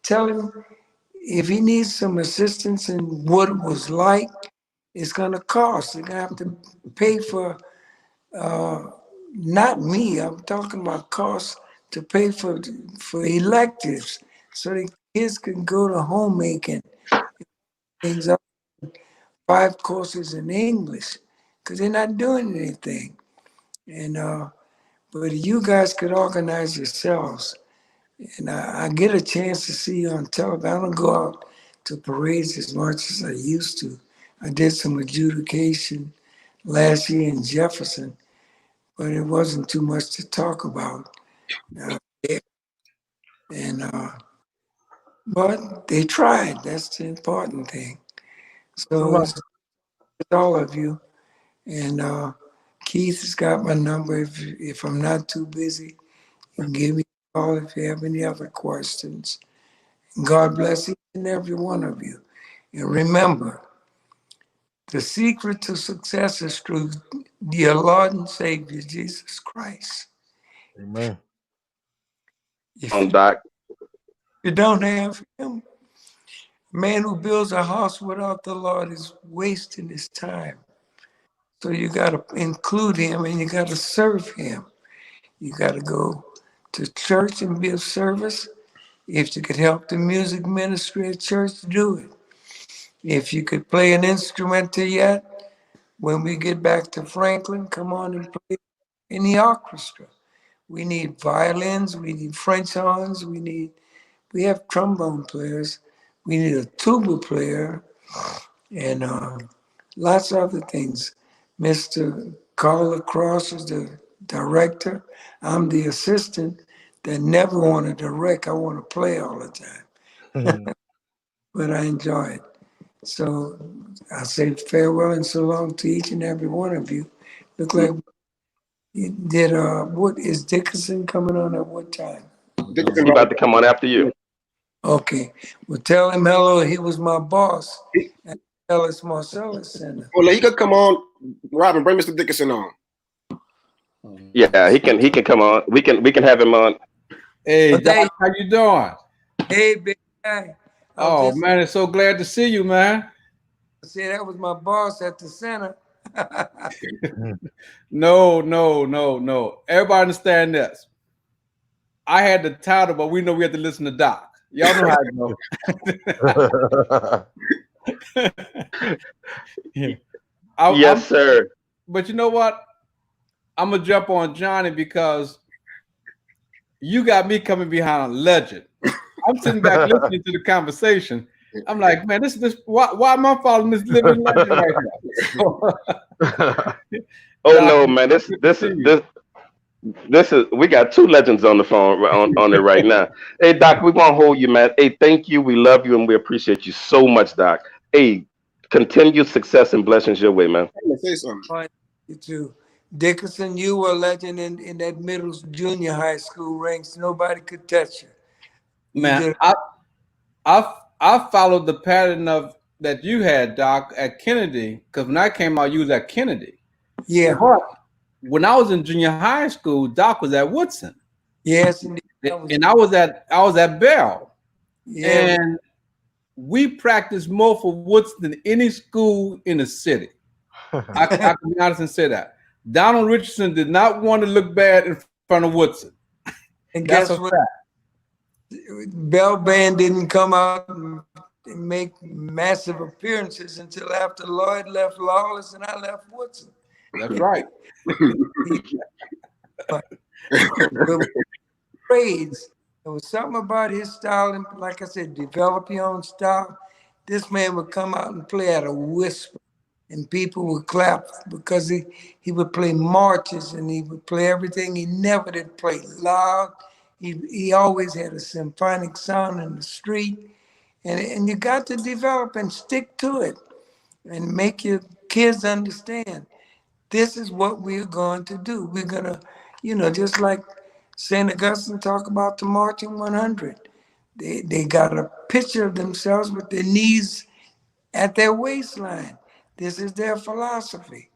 tell him if he needs some assistance in what it was like, it's going to cost. They're going to have to pay for, not me, I'm talking about costs to pay for electives so the kids can go to homemaking things up, 5 courses in English because they're not doing anything. And But you guys could organize yourselves. And I get a chance to see you on television. I don't go out to parades as much as I used to. I did some adjudication last year in Jefferson, but it wasn't too much to talk about. Uh, and but they tried. That's the important thing. So Somebody, it's all of you. And Keith has got my number. If I'm not too busy, you can give me a call if you have any other questions. God bless each and every one of you. And remember, the secret to success is through your Lord and Savior, Jesus Christ. amen. If On Doc. you don't have him, a man who builds a house without the Lord is wasting his time. So you got to include him and you got to serve him. You got to go to church and be of service. If you could help the music ministry at church, do it. If you could play an instrument yet, when we get back to Franklin, come on and play in the orchestra. We need violins, we need French horns, we have trombone players, we need a tuba player, and lots of other things. Mr. Carl Lacrosse is the director. I'm the assistant that never want to direct. I want to play all the time, but I enjoy it. So I say farewell and so long to each and every one of you. Look like did what is Dickerson coming on at what time? Dickerson, He about to come on after you. Okay. Well, tell him hello. He was my boss at Ellis Marcellus Center. well, he could come on. Robin, bring Mr. Dickerson on. Yeah, he can come on. We can have him on. Hey, But they, Doc, how you doing? hey, big guy. I was Oh just man, it's so glad to see you, man. say that was my boss at the center. No. Everybody understand this. I had the title, but we know we have to listen to Doc. Y'all know how it goes. Yes, sir. But you know what? I'm gonna jump on Johnny because you got me coming behind a legend. I'm sitting back listening to the conversation. I'm like, man, this why am I following this living legend right here? Oh Doc, no, man. good to see you. This is we got two legends on the phone on it right now. Hey Doc, we want to hold you, man. Hey, thank you. We love you and we appreciate you so much, Doc. Hey, continued success and blessings your way, man. I'm gonna say something. Fine. You too. Dickerson, you were a legend in that middle junior high school ranks. Nobody could touch you. You Man, did. I followed the pattern of that you had, Doc, at Kennedy, because when I came out, you was at Kennedy. Yeah. But when I was in junior high school, Doc was at Woodson. Yes, indeed. That was, And I was at Bell. yeah. And we practiced more for Woodson than any school in the city. I can be honest and say that. Donald Richardson did not want to look bad in front of Woodson. And That's guess a what? fact. Bell Band didn't come out and make massive appearances until after Lloyd left Lawless and I left Woodson. That's right. But with grades, there was something about his style, and like I said, develop your own style. This man would come out and play at a whisper, and people would clap because he would play marches and he would play everything. He never did play loud. He always had a symphonic sound in the street, and you got to develop and stick to it, and make your kids understand this is what we're going to do. We're gonna, just like St. Augustine talk about the marching 100. They got a picture of themselves with their knees at their waistline. This is their philosophy.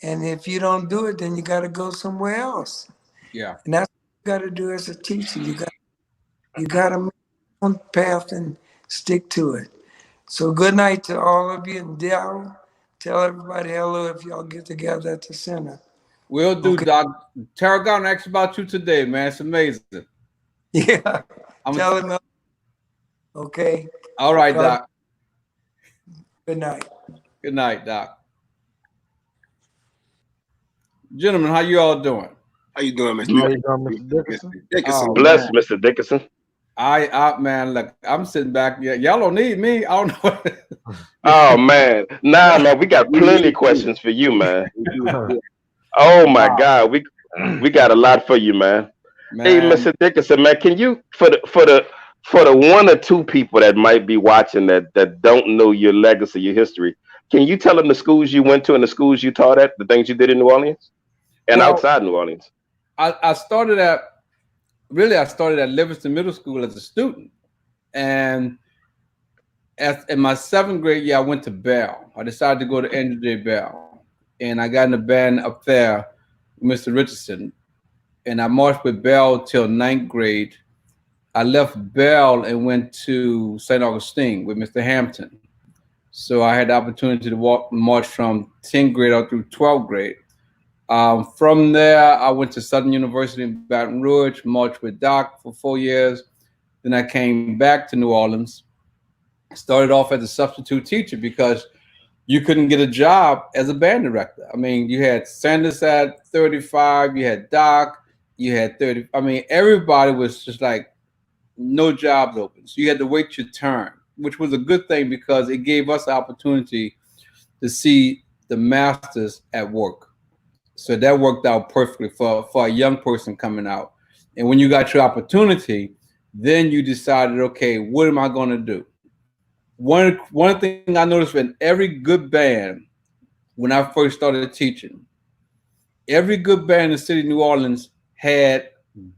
And if you don't do it, then you got to go somewhere else. Yeah. And that's what you got to do as a teacher. You got to make your own path and stick to it. So good night to all of you. And Darryl, tell everybody hello if y'all get together at the center. Will do, Okay. Doc. Tarragon asked about you today, man. It's amazing. Yeah. I'm Tell him. Okay. all right, God, Doc. good night. Good night, Doc. Gentlemen, how you all doing? How you doing, Mr. How you Dickerson? doing, Mr. Dickerson? Mr. Dickerson. Oh, Bless, man. Mr. Dickerson. I man, look, I'm sitting back. Yeah, y'all don't need me. I don't know. Oh man, nah, man, we got We plenty need you. questions for you, man. We do. Oh my Wow, God, we got a lot for you, man. Hey, man. Mr. Dickerson, man, can you for the one or two people that might be watching that don't know your legacy, your history, can you tell them the schools you went to and the schools you taught at, the things you did in New Orleans and Well, outside New Orleans? I started at Livingston Middle School as a student, and in my 7th grade year, I went to Bell. I decided to go to Andrew J. Bell, and I got in a band up there, Mr. Richardson, and I marched with Bell till 9th grade. I left Bell and went to St. Augustine with Mr. Hampton. So I had the opportunity to march from 10th grade up through 12th grade. From there, I went to Southern University in Baton Rouge, marched with Doc for 4 years. Then I came back to New Orleans, started off as a substitute teacher because you couldn't get a job as a band director. I mean, you had Sanders at 35, you had Doc, you had 30. I mean, everybody was just like, no jobs open. So you had to wait your turn, which was a good thing because it gave us the opportunity to see the masters at work. So that worked out perfectly for a young person coming out. And when you got your opportunity, then you decided, okay, what am I going to do? One thing I noticed in every good band, when I first started teaching, every good band in the city of New Orleans had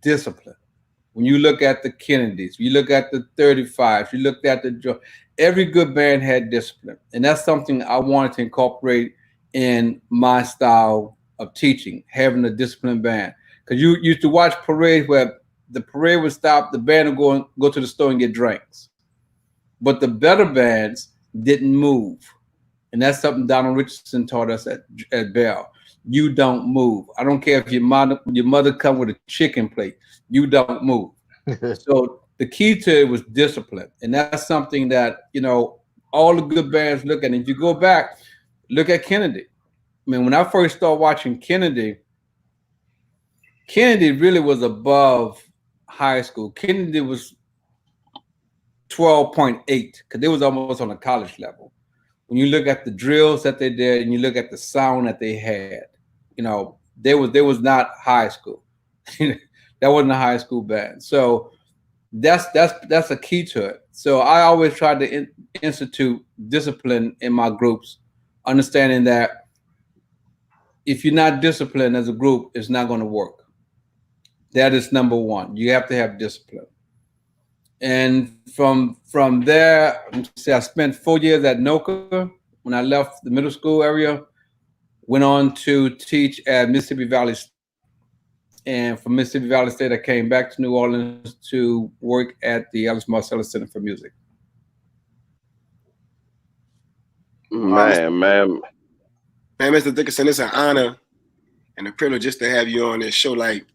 discipline. When you look at the Kennedys, you look at the 35s, you look at every good band had discipline. And that's something I wanted to incorporate in my style of teaching, having a disciplined band. Because you used to watch parades where the parade would stop, the band would go to the store and get drinks. But the better bands didn't move. And that's something Donald Richardson taught us at Bell. You don't move. I don't care if your mother come with a chicken plate. You don't move. So the key to it was discipline. And that's something that, all the good bands look at. And if you go back, look at Kennedy. I mean, when I first started watching Kennedy really was above high school. Kennedy was 12.8 because they was almost on a college level. When you look at the drills that they did and you look at the sound that they had, they was not high school. That wasn't a high school band. So that's a key to it. So I always tried to institute discipline in my groups, understanding that if you're not disciplined as a group, it's not going to work. That is number one. You have to have discipline. And from there, I spent 4 years at NOCA. When I left the middle school area, went on to teach at Mississippi Valley State. And from Mississippi Valley State, I came back to New Orleans to work at the Ellis Marcellus Center for Music. Man, Mr. Dickerson, it's an honor and a privilege just to have you on this show. Like,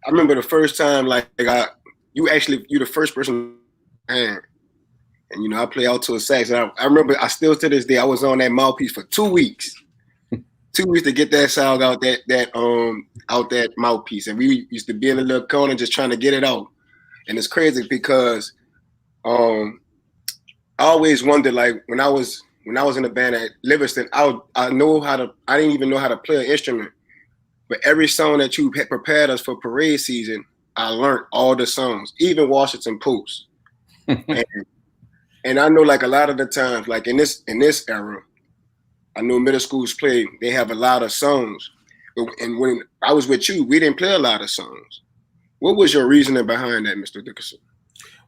I remember the first time, you the first person, and I play alto sax. And I remember, I still to this day, I was on that mouthpiece for 2 weeks. 2 weeks to get that sound out that mouthpiece, and we used to be in a little corner just trying to get it out. And it's crazy because I always wondered, like when I was in the band at Livingston, I didn't even know how to play an instrument, but every song that you had prepared us for parade season, I learned all the songs, even Washington Post. and I know, like, a lot of the times, like in this era, I know middle schools they have a lot of songs. And when I was with you, we didn't play a lot of songs. What was your reasoning behind that, Mr. Dickerson?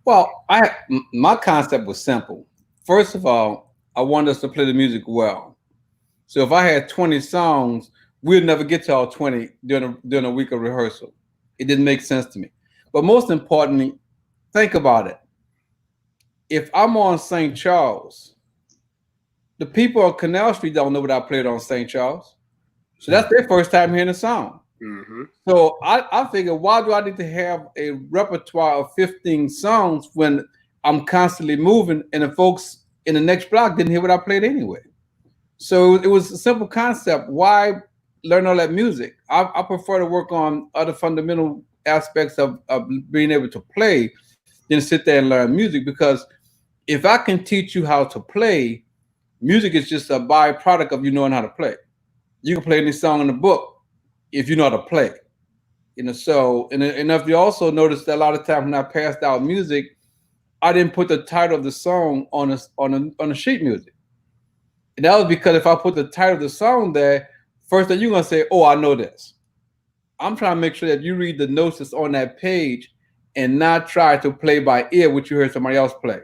Well, my concept was simple. First of all, I wanted us to play the music well. So if I had 20 songs, we'd never get to all 20 during a week of rehearsal. It didn't make sense to me. But most importantly, think about it. If I'm on St. Charles, the people on Canal Street don't know what I played on St. Charles. So that's their first time hearing a song. Mm-hmm. So I figured, why do I need to have a repertoire of 15 songs when I'm constantly moving and the folks in the next block didn't hear what I played anyway? So it was a simple concept. Why learn all that music. I prefer to work on other fundamental aspects of being able to play than sit there and learn music, because if I can teach you how to play, music is just a byproduct of you knowing how to play. You can play any song in the book if you know how to play. So and if you also notice that a lot of times when I passed out music, I didn't put the title of the song on a sheet music. And that was because if I put the title of the song there, first thing you're gonna say, "Oh, I know this." I'm trying to make sure that you read the notes that's on that page and not try to play by ear what you heard somebody else play.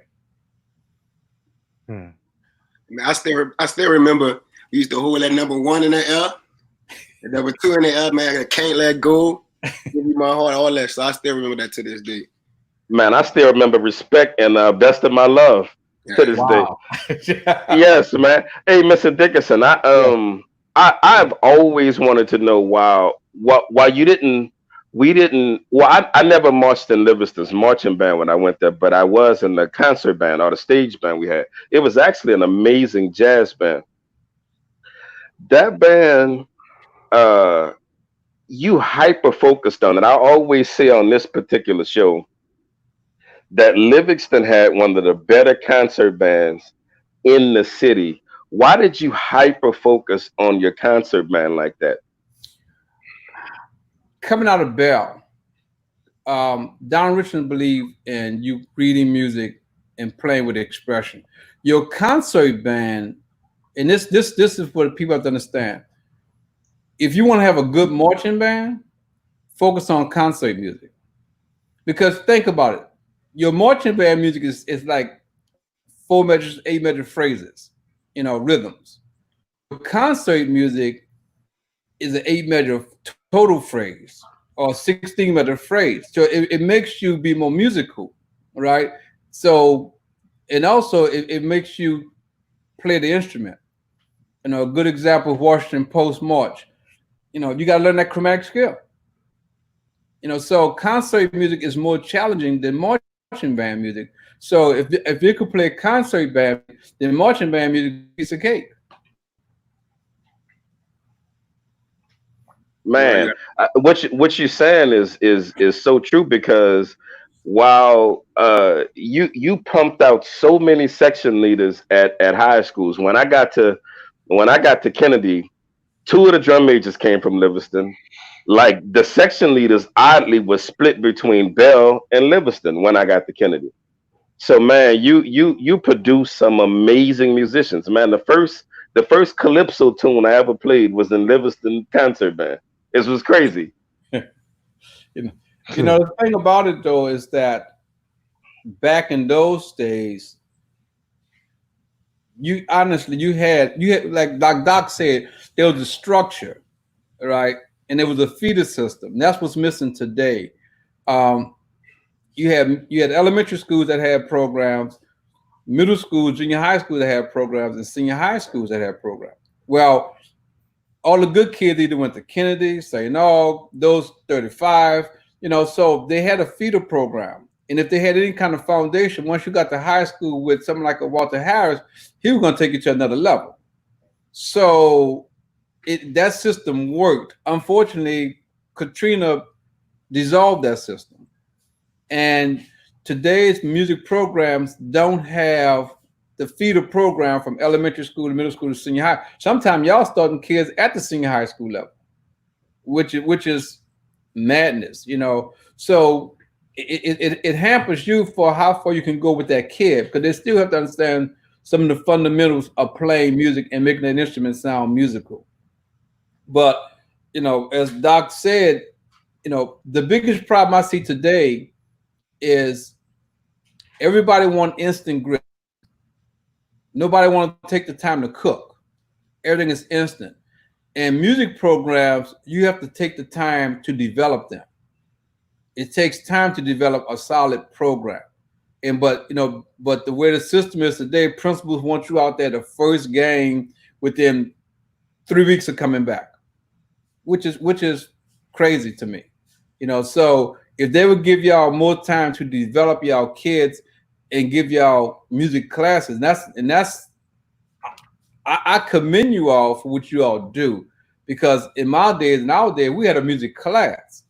Man, I still remember we used to hold that number 1 in the air, and number 2 in the air, man. I can't let go. Give me my heart, all that. So I still remember that to this day. Man, I still remember Respect and Best of My Love to this day. Yes, man. Hey, Mr. Dickerson, I've always wanted to know why I never marched in Livingston's marching band when I went there, but I was in the concert band or the stage band we had. It was actually an amazing jazz band. That band, you hyper focused on it. I always say on this particular show that Livingston had one of the better concert bands in the city. Why did you hyper focus on your concert band like that? Coming out of Bell, Don Richmond believed in you reading music and playing with expression. Your concert band, and this is what people have to understand. If you want to have a good marching band, focus on concert music. Because think about it. Your marching band music is like 4 measures, 8 measure phrases, rhythms. Your concert music is an 8 measure total phrase or 16 measure phrase. So it makes you be more musical, right? So, and also it makes you play the instrument. A good example of Washington Post March. You got to learn that chromatic scale. So concert music is more challenging than marching band music. So if you could play concert band, then marching band music is a piece of cake. Man, what you're saying is so true, because while you pumped out so many section leaders at high schools, when I got to Kennedy, 2 of the drum majors came from Livingston. Like the section leaders oddly was split between Bell and Livingston when I got to Kennedy. So man, you produced some amazing musicians. Man, the first calypso tune I ever played was in Livingston concert band. It was crazy. The thing about it though is that back in those days, you had like Doc said, there was a structure, right? And there was a feeder system. And that's what's missing today. You had elementary schools that had programs, middle school, junior high school that had programs, and senior high schools that had programs. Well, all the good kids either went to Kennedy, St. Aug, those 35, so they had a feeder program. And if they had any kind of foundation, once you got to high school with someone like a Walter Harris, he was going to take you to another level. So that system worked. Unfortunately, Katrina dissolved that system. And today's music programs don't have the feeder program from elementary school to middle school to senior high. Sometimes y'all starting kids at the senior high school level, which is madness, So it hampers you for how far you can go with that kid, because they still have to understand some of the fundamentals of playing music and making an instrument sound musical. But as Doc said, the biggest problem I see today is everybody want instant grit. Nobody want to take the time to cook. Everything is instant. And music programs, you have to take the time to develop them. It takes time to develop a solid program. But the way the system is today, principals want you out there the first game within 3 weeks of coming back, which is crazy to me. So if they would give y'all more time to develop y'all kids and give y'all music classes, I commend you all for what you all do, because in my days, nowadays, we had a music class.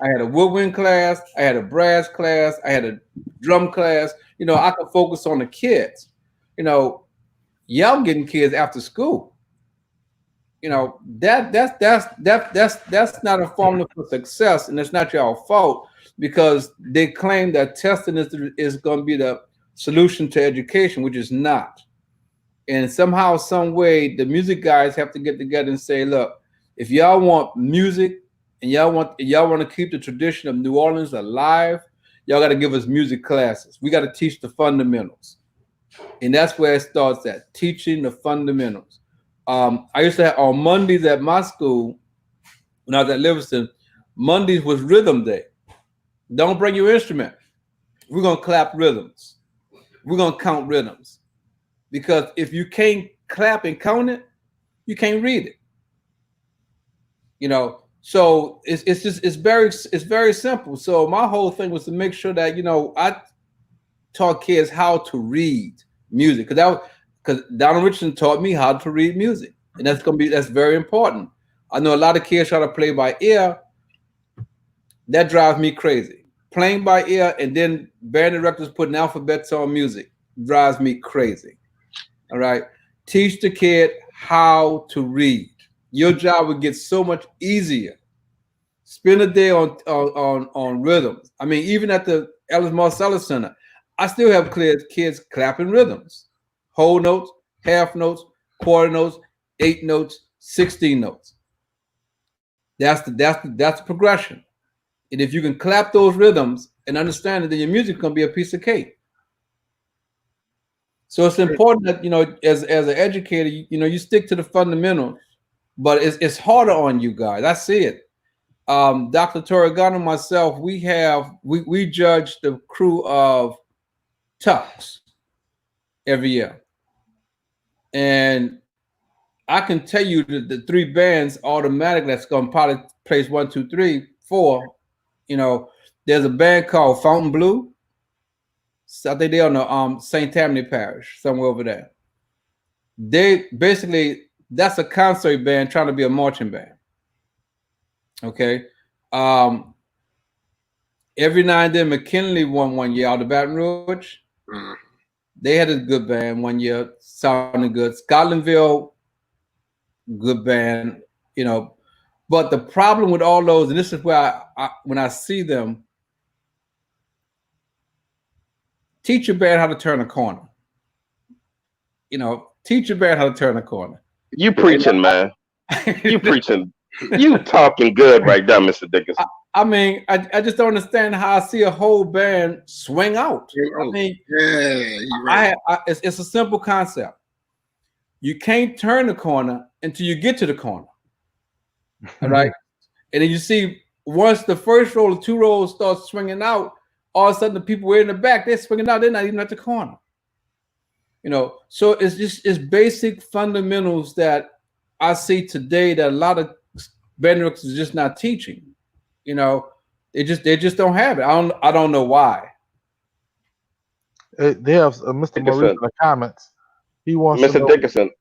I had a woodwind class, I had a brass class, I had a drum class. You know, I could focus on the kids. You know, y'all getting kids after school. You know, that's not a formula for success, and it's not your fault because they claim that testing is going to be the solution to education, which is not. And somehow, some way, the music guys have to get together and say, look, if y'all want music and y'all want to keep the tradition of New Orleans alive, y'all got to give us music classes. We got to teach the fundamentals. And that's where it starts at, teaching the fundamentals. I used to have on Mondays at my school, when I was at Livingston, Mondays was rhythm day. Don't bring your instrument. We're going to clap rhythms. We're going to count rhythms. Because if you can't clap and count it, you can't read it. You know, so it's very simple. So my whole thing was to make sure that, you know, I taught kids how to read music, because Donald Richardson taught me how to read music, and that's very important. I know a lot of kids try to play by ear. That drives me crazy. Playing by ear and then band directors putting alphabets on music drives me crazy. All right, teach the kid how to read. Your job would get so much easier. Spend a day on rhythms. I mean, even at the Ellis Marcellus Center, I still have kids clapping rhythms, whole notes, half notes, quarter notes, 8 notes, 16 notes. That's the progression. And if you can clap those rhythms and understand it, then your music's gonna be a piece of cake. So it's important that, you know, as an educator, you know, you stick to the fundamentals, but it's harder on you guys. I see it. Dr. Torregano and myself, we judge the crew of Tux every year. And I can tell you that the 3 bands automatically that's going to probably place 1, 2, 3, 4. You know, there's a band called Fountain Blue. So I think they're on the St. Tammany Parish, somewhere over there. They basically, that's a concert band trying to be a marching band. Okay. Every now and then McKinley won one year out of Baton Rouge. They had a good band one year, sounding good. Scotlandville, good band, you know. But the problem with all those, and this is where when I see them, teach your band how to turn a corner. You know, teach your band how to turn a corner. You preaching, man. You preaching. You talking good right now, Mr. Dickerson. I mean, I just don't understand how I see a whole band swing out. I mean, Yeah, you're right. It's a simple concept. You can't turn the corner until you get to the corner. All right. And then you see, once the first row or 2 rows start swinging out, all of a sudden the people way in the back, they're swinging out, they're not even at the corner. You know, so it's basic fundamentals that I see today that a lot of band directors are just not teaching. You know, they just don't have it. I don't know why. They have Mr. Maurice in the comments. He wants to Mr. know. Dickerson,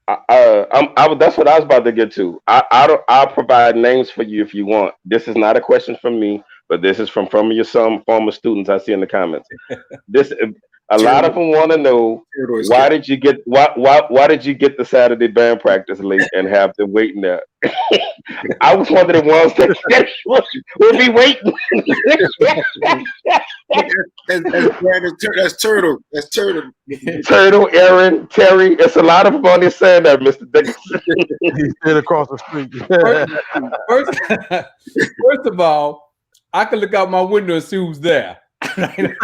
that's what I was about to get to. I'll provide names for you if you want. This is not a question from me, but this is from some former students I see in the comments. A lot of them want to know why did you get the Saturday band practice late and have them waiting there? I was one of the ones that will be waiting. That's Turtle. That's Turtle. Turtle, Aaron, Terry. It's a lot of them on this saying that, Mr. Dickerson. He's still across the street. First of all, I can look out my window and see who's there. I can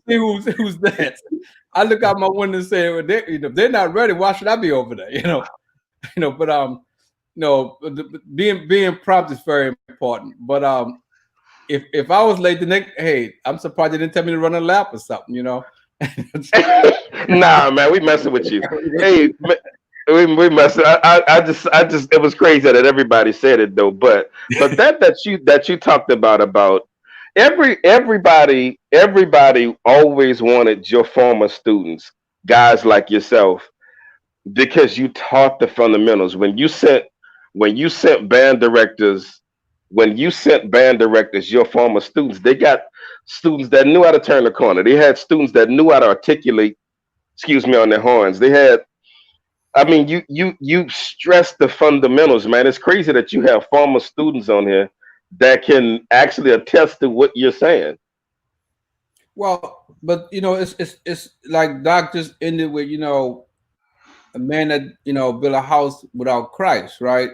see who's there. I look out my window and say, well, if they're not ready, why should I be over there? You know. But being prompt is very important. But if I was late, hey, I'm surprised they didn't tell me to run a lap or something. You know. Nah, man, we messing with you. Hey, we messing. I just it was crazy that everybody said it though. But that you talked about. Everybody always wanted your former students, guys like yourself, because you taught the fundamentals. When when you sent band directors, your former students, they got students that knew how to turn the corner. They had students that knew how to articulate, excuse me, on their horns. They had, I mean, you stress the fundamentals, man. It's crazy that you have former students on here that can actually attest to what you're saying. Well, but you know, it's like Doc just ended with, you know, a man that, you know, built a house without Christ, right?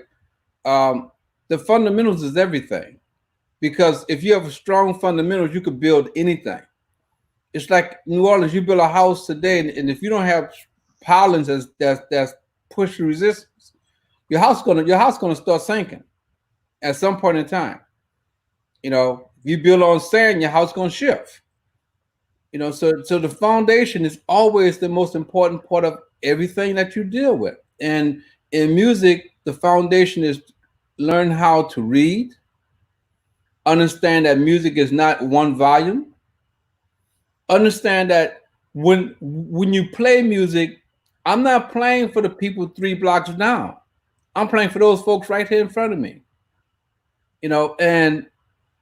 The fundamentals is everything, because if you have strong fundamentals, you could build anything. It's like New Orleans, you build a house today, and if you don't have pilings that's push resistance, your house gonna start sinking at some point in time. You know, if you build on sand, your house gonna shift. You know, so the foundation is always the most important part of everything that you deal with. And in music, the foundation is learn how to read, understand that music is not one volume, understand that when you play music, I'm not playing for the people 3 blocks down. I'm playing for those folks right here in front of me. You know, and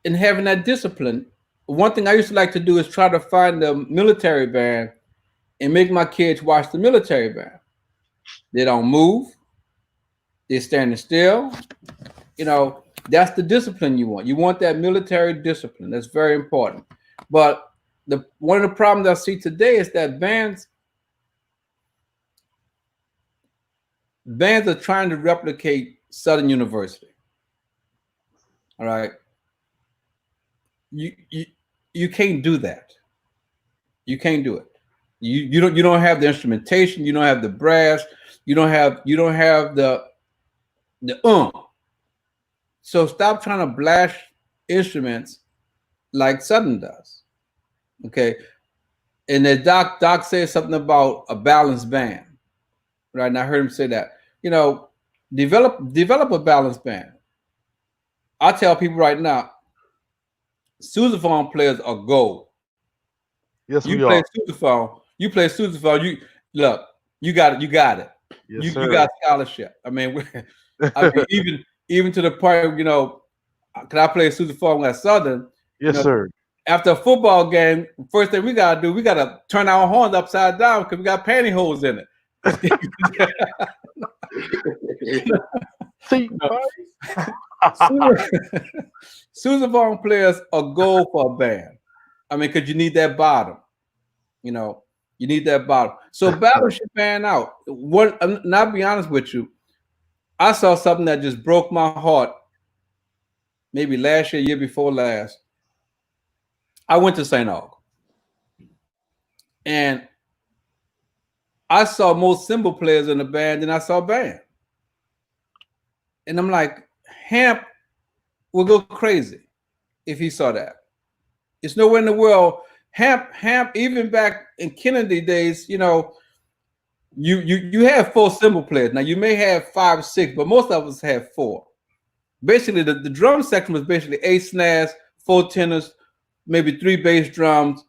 in having that discipline, one thing I used to like to do is try to find the military band and make my kids watch the military band. They don't move. They're standing still. You know, that's the discipline you want. You want that military discipline. That's very important. But one of the problems I see today is that bands are trying to replicate Southern University. All right. You can't do that. You can't do it. You don't have the instrumentation. You don't have the brass. You don't have the So stop trying to blast instruments like Southern does. Okay. And then Doc says something about a balanced band. Right. And I heard him say that. You know, develop a balanced band. I tell people right now, sousaphone players are gold. Yes, You we play are. sousaphone. You play sousaphone. You look. You got it. You got it. Yes, you sir. got scholarship. I mean, even to the point, you know, can I play sousaphone at Southern? Yes, You know, sir. after a football game, first thing we gotta do, we gotta turn our horns upside down because we got pantyhose in it. See, sousaphone players are gold for a band. I mean, because you need that bottom. You know, you need that bottom. So balance your band out. Not be honest with you, I saw something that just broke my heart. Maybe last year before last. I went to St. Aug, and I saw more cymbal players in the band than I saw band. And I'm like, Hamp will go crazy if he saw that. It's nowhere in the world. Hamp, even back in Kennedy days, you know, you have 4 cymbal players. Now you may have 5 or 6, but most of us have 4. Basically, the drum section was basically 8 snares, 4 tenors, maybe 3 bass drums,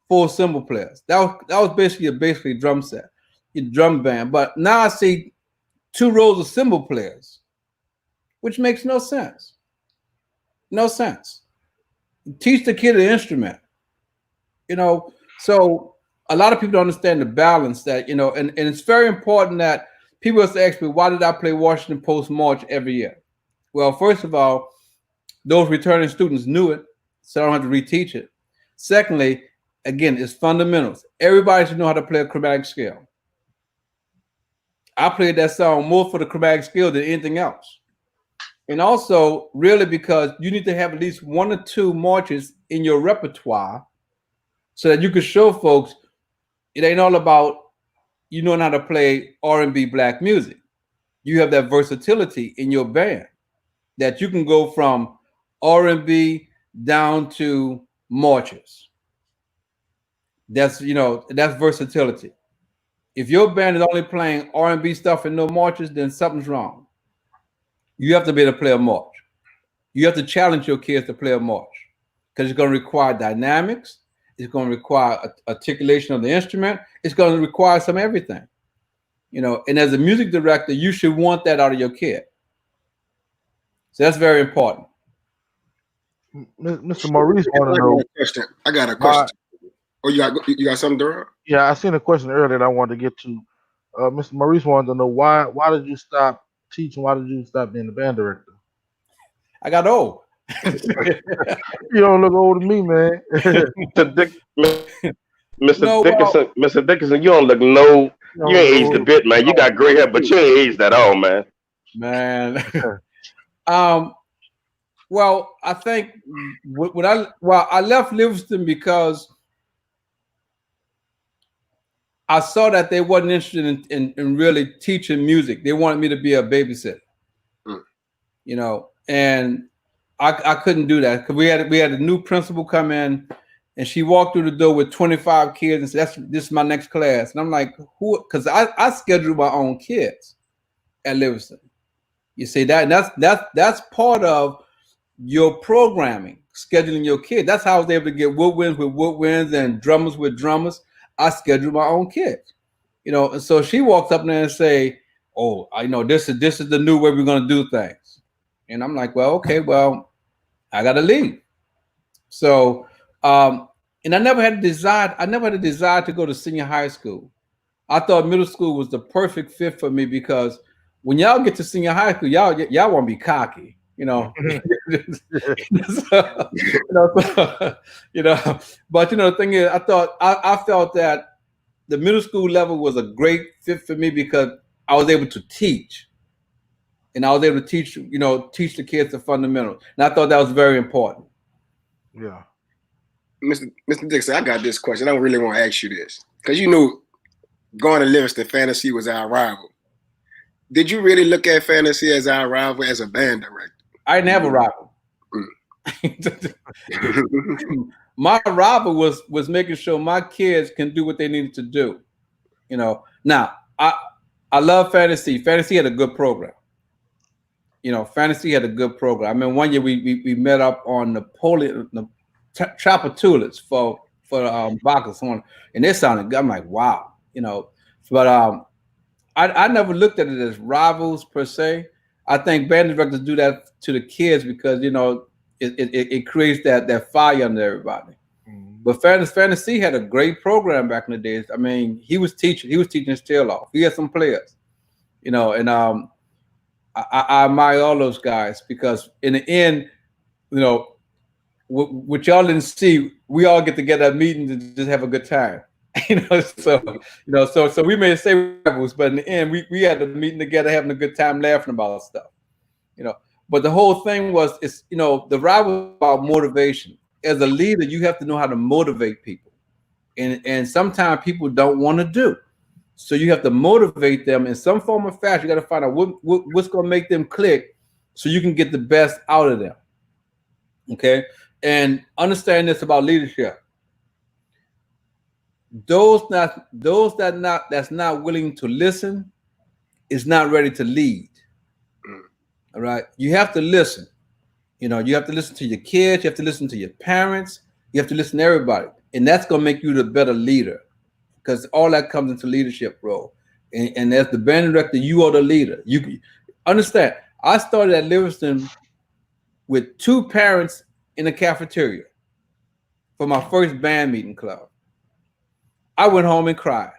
4 cymbal players. That was basically a drum set, a drum band. But now I see 2 rows of cymbal players, which makes no sense. No sense. Teach the kid an instrument. You know, so a lot of people don't understand the balance that, you know, and it's very important that people ask me, why did I play Washington Post March every year? Well, first of all, those returning students knew it, so I don't have to reteach it. Secondly, again, it's fundamentals. Everybody should know how to play a chromatic scale. I played that song more for the chromatic scale than anything else. And also, really, because you need to have at least 1 or 2 marches in your repertoire so that you can show folks it ain't all about you knowing how to play R&B black music. You have that versatility in your band that you can go from R&B down to marches. That's, you know, that's versatility. If your band is only playing R&B stuff and no marches, then something's wrong. You have to be able to play a march. You have to challenge your kids to play a march because it's going to require dynamics. It's going to require articulation of the instrument. It's going to require some everything, you know. And as a music director, you should want that out of your kid. So that's very important. Mr. Maurice want to know I got a why. question. Oh, you got something, Darryl? Yeah, I seen a question earlier that I wanted to get to. Mr. Maurice wanted to know why did you stop teaching? Why did you stop being the band director? I got old. You don't look old to me, man. Mr. No, well, Dickerson, Mr. Dickerson, you don't look no. You You don't ain't look aged a old. bit, man. You got gray hair, but you ain't aged at all, man. man. Well, I think I left Livingston because I saw that they wasn't interested in really teaching music. They wanted me to be a babysitter, you know, and I couldn't do that because we had a new principal come in, and she walked through the door with 25 kids and said, "This is my next class," and I'm like, "Who?" Because I schedule my own kids at Livingston. You see that's part of your programming, scheduling your kid. That's how I was able to get woodwinds with woodwinds and drummers with drummers. I schedule my own kids, you know. And so she walks up there and say, "Oh, I know this is the new way we're going to do things," and I'm like, "Well, okay, well, I got to leave." So, and I never had a desire. I never had a desire to go to senior high school. I thought middle school was the perfect fit for me because when y'all get to senior high school, y'all want to be cocky, you know. So, you know, but you know, the thing is, I felt that the middle school level was a great fit for me because I was able to teach, and I was able to teach the kids the fundamentals, and I thought that was very important. Yeah. Mr. Dixon, I got this question. I don't really want to ask you this because you knew going to Livingston, Fantasy was our rival. Did you really look at Fantasy as our rival as a band director? I didn't have a rival. My rival was making sure my kids can do what they needed to do. You know, now I love Fantasy. Fantasy had a good program. You know, Fantasy had a good program. I mean, one year we met up on Napoleon, Chapatulas for Bacchus one, and they sounded good. I'm like, wow, you know. But I never looked at it as rivals per se. I think band directors do that to the kids because you know it creates that fire under everybody. But Fantasy had a great program back in the days. I mean, he was teaching his tail off. He had some players, you know, and I admire all those guys because in the end, you know, what y'all didn't see, we all get together at meetings and just have a good time. So we may say rivals, but in the end, we had a meeting together, having a good time, laughing about stuff, you know. But the whole thing was, it's you know, the rival about motivation. As a leader, you have to know how to motivate people, and sometimes people don't want to do. So you have to motivate them in some form or fashion. You got to find out what's going to make them click, so you can get the best out of them. Okay, and understand this about leadership. That's not willing to listen is not ready to lead. All right, you have to listen. You know, you have to listen to your kids. You have to listen to your parents. You have to listen to everybody, and that's going to make you the better leader, because all that comes into leadership role. And as the band director, you are the leader. You understand. I started at Livingston with 2 parents in the cafeteria for my first band meeting club. I went home and cried.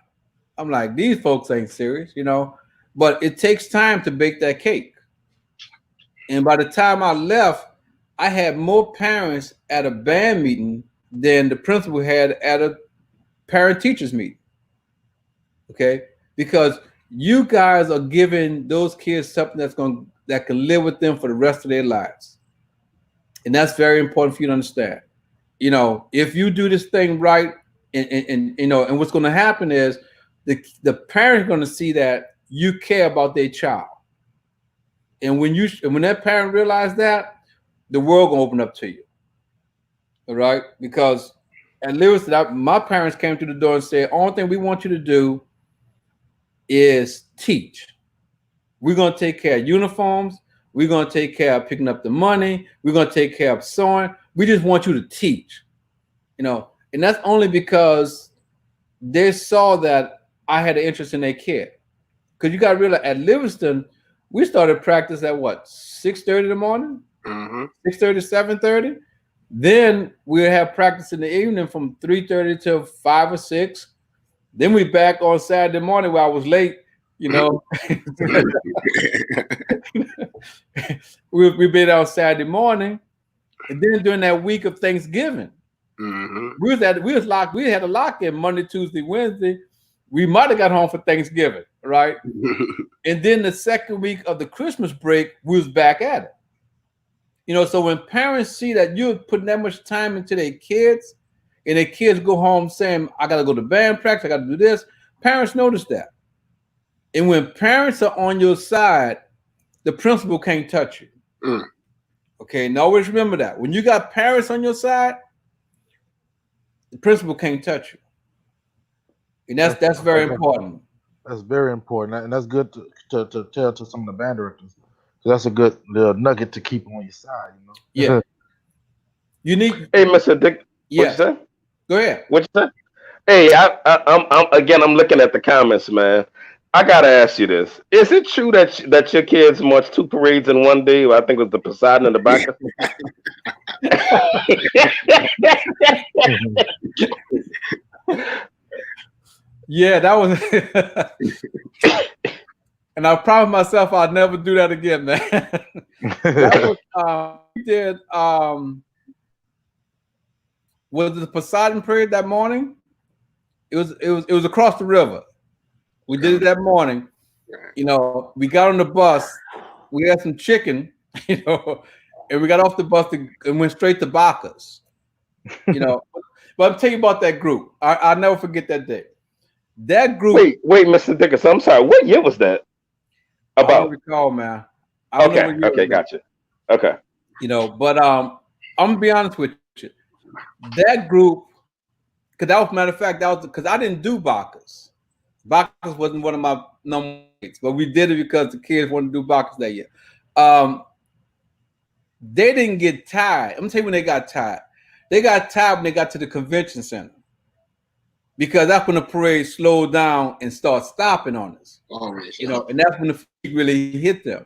I'm like, these folks ain't serious, you know. But it takes time to bake that cake. And by the time I left, I had more parents at a band meeting than the principal had at a parent teachers meeting. Okay, because you guys are giving those kids something that can live with them for the rest of their lives, and that's very important for you to understand. You know, if you do this thing right, and you know, and what's going to happen is the parents going to see that you care about their child, and when that parent realizes that, the world gonna open up to you. All right, because at Livingston, my parents came through the door and said, "Only thing we want you to do is teach. We're going to take care of uniforms. We're going to take care of picking up the money. We're going to take care of sewing. We just want you to teach." You know, and that's only because they saw that I had an interest in their kid. Because you got to realize at Livingston, We started practice at what, 6:30 in the morning, 6:30, 7:30. Then we have practice in the evening from 3:30 to 5 or 6. Then we back on Saturday morning where I was late, you know. we been out Saturday morning, and then during that week of Thanksgiving, we had a lock in Monday, Tuesday, Wednesday. We might have got home for Thanksgiving, right? And then the second week of the Christmas break, we was back at it. You know, so when parents see that you're putting that much time into their kids, and their kids go home saying, I gotta go to band practice, I gotta do this, parents notice that. And when parents are on your side, the principal can't touch you. Okay, and always remember that. When you got parents on your side, the principal can't touch you. And that's very important. That's very important, and that's good to tell to some of the band directors. So that's a good little nugget to keep on your side, you know. Yeah. You need. Hey, Mr. Dick. Yes. What you say? Go ahead. What you say? Hey, I'm looking at the comments, man. I gotta ask you this: is it true that your kids marched 2 parades in one day? I think it was the Poseidon and the Bacchus. Yeah, that was. And I promised myself I'd never do that again, man. That was, we did. Was the Poseidon parade that morning? It was across the river. We did it that morning. You know, we got on the bus. We had some chicken, you know, and we got off the bus and went straight to Bacchus. You know, but I'm telling you about that group. I'll never forget that day. That group. Wait, Mr. Dickerson. I'm sorry. What year was that? About? I don't recall, man. I don't know okay, gotcha. Okay. You know, but I'm gonna be honest with you. That group, because that was, matter of fact, that was because I didn't do Bacchus. Bacchus wasn't one of my number 8s, but we did it because the kids wanted to do Bacchus that year. They didn't get tired. I'm gonna tell you when they got tired. They got tired when they got to the convention center, because that's when the parade slowed down and started stopping on us. You know, and that's when the fatigue really hit them.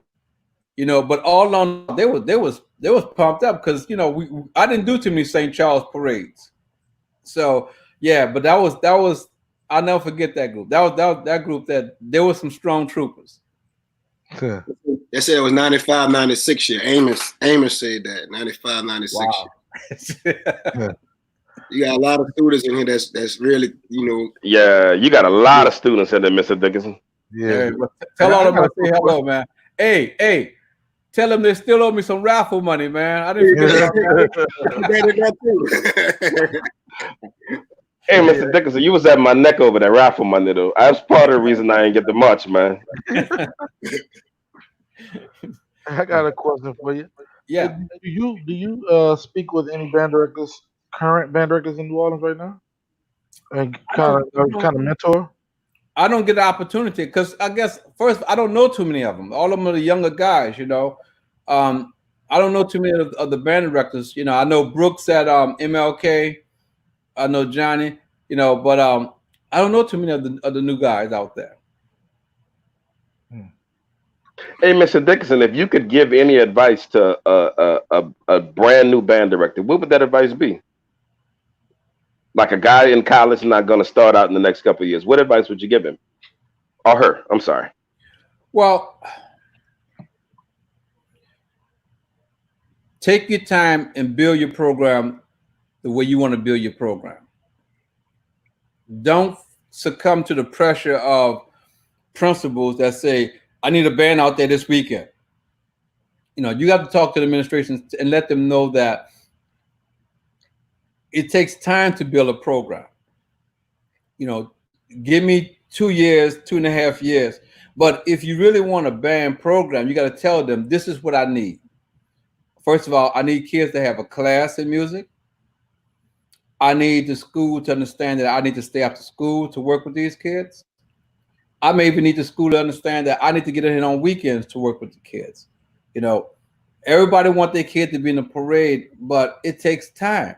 You know, but all along they was pumped up because, you know, I didn't do too many St. Charles parades. So yeah, but that was I'll never forget that group. That was that group that there was some strong troopers. They said it was 95, 96 year. Amos said that 95, 96 Wow. year. You got a lot of students in here that's really, you know. Yeah, you got a lot of students in there, Mr. Dickerson. Yeah. Tell all of them to say hello, man. Hey, tell them they still owe me some raffle money, man. I didn't forget about that. Hey, Mr. Dickerson, you was at my neck over that raffle money, though. That's part of the reason I ain't get the march, man. I got a question for you. Yeah. Do you speak with any band directors, current band directors in New Orleans right now, and kind of mentor? I don't get the opportunity because I guess first I don't know too many of them. All of them are the younger guys, you know. I don't know too many of the band directors. You know, I know Brooks at MLK. I know Johnny. You know, but I don't know too many of the new guys out there. Hey, Mr. Dickerson, if you could give any advice to a brand new band director, what would that advice be? Like a guy in college not going to start out in the next couple of years. What advice would you give him? Or her, I'm sorry. Well, take your time and build your program the way you want to build your program. Don't succumb to the pressure of principals that say, I need a band out there this weekend. You know, you have to talk to the administration and let them know that it takes time to build a program. You know, give me 2 years, 2.5 years. But if you really want a band program, you got to tell them, this is what I need. First of all, I need kids to have a class in music. I need the school to understand that I need to stay after school to work with these kids. I may even need the school to understand that I need to get in on weekends to work with the kids. You know, everybody wants their kid to be in a parade, but it takes time.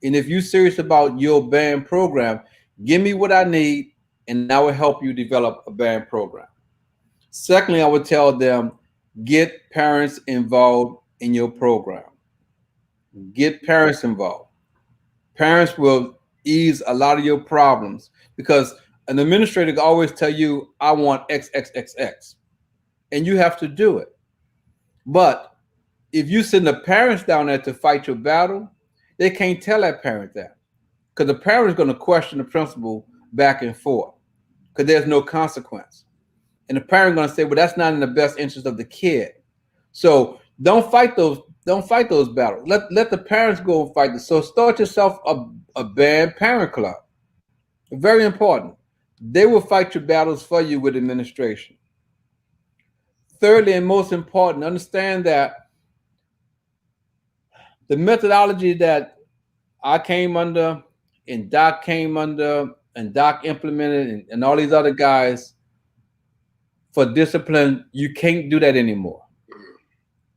And if you're serious about your band program, give me what I need, and I will help you develop a band program. Secondly, I would tell them, get parents involved in your program. Get parents involved. Parents will ease a lot of your problems because an administrator can always tell you, I want X, X, X, X. And you have to do it. But if you send the parents down there to fight your battle, they can't tell that parent that. Because the parent is going to question the principal back and forth because there's no consequence. And the parent going to say, well, that's not in the best interest of the kid. So don't fight those battles. Let the parents go and fight this. So start yourself a band parent club. Very important. They will fight your battles for you with administration. Thirdly, and most important, understand that the methodology that I came under and Doc came under and Doc implemented and all these other guys for discipline, you can't do that anymore.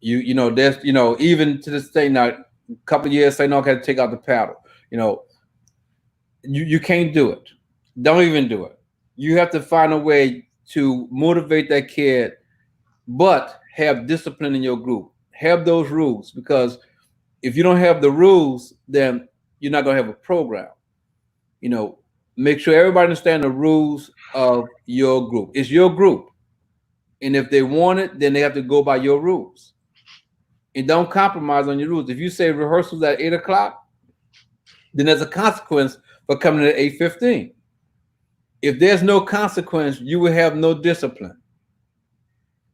You know, there's, you know, even to this day now, a couple of years, say, no, I got to take out the paddle. You know, you can't do it. Don't even do it. You have to find a way to motivate that kid, but have discipline in your group. Have those rules, because if you don't have the rules, then you're not going to have a program. You know, make sure everybody understands the rules of your group. It's your group. And if they want it, then they have to go by your rules. And don't compromise on your rules. If you say rehearsals at 8 o'clock, then there's a consequence for coming at 8:15. If there's no consequence, you will have no discipline.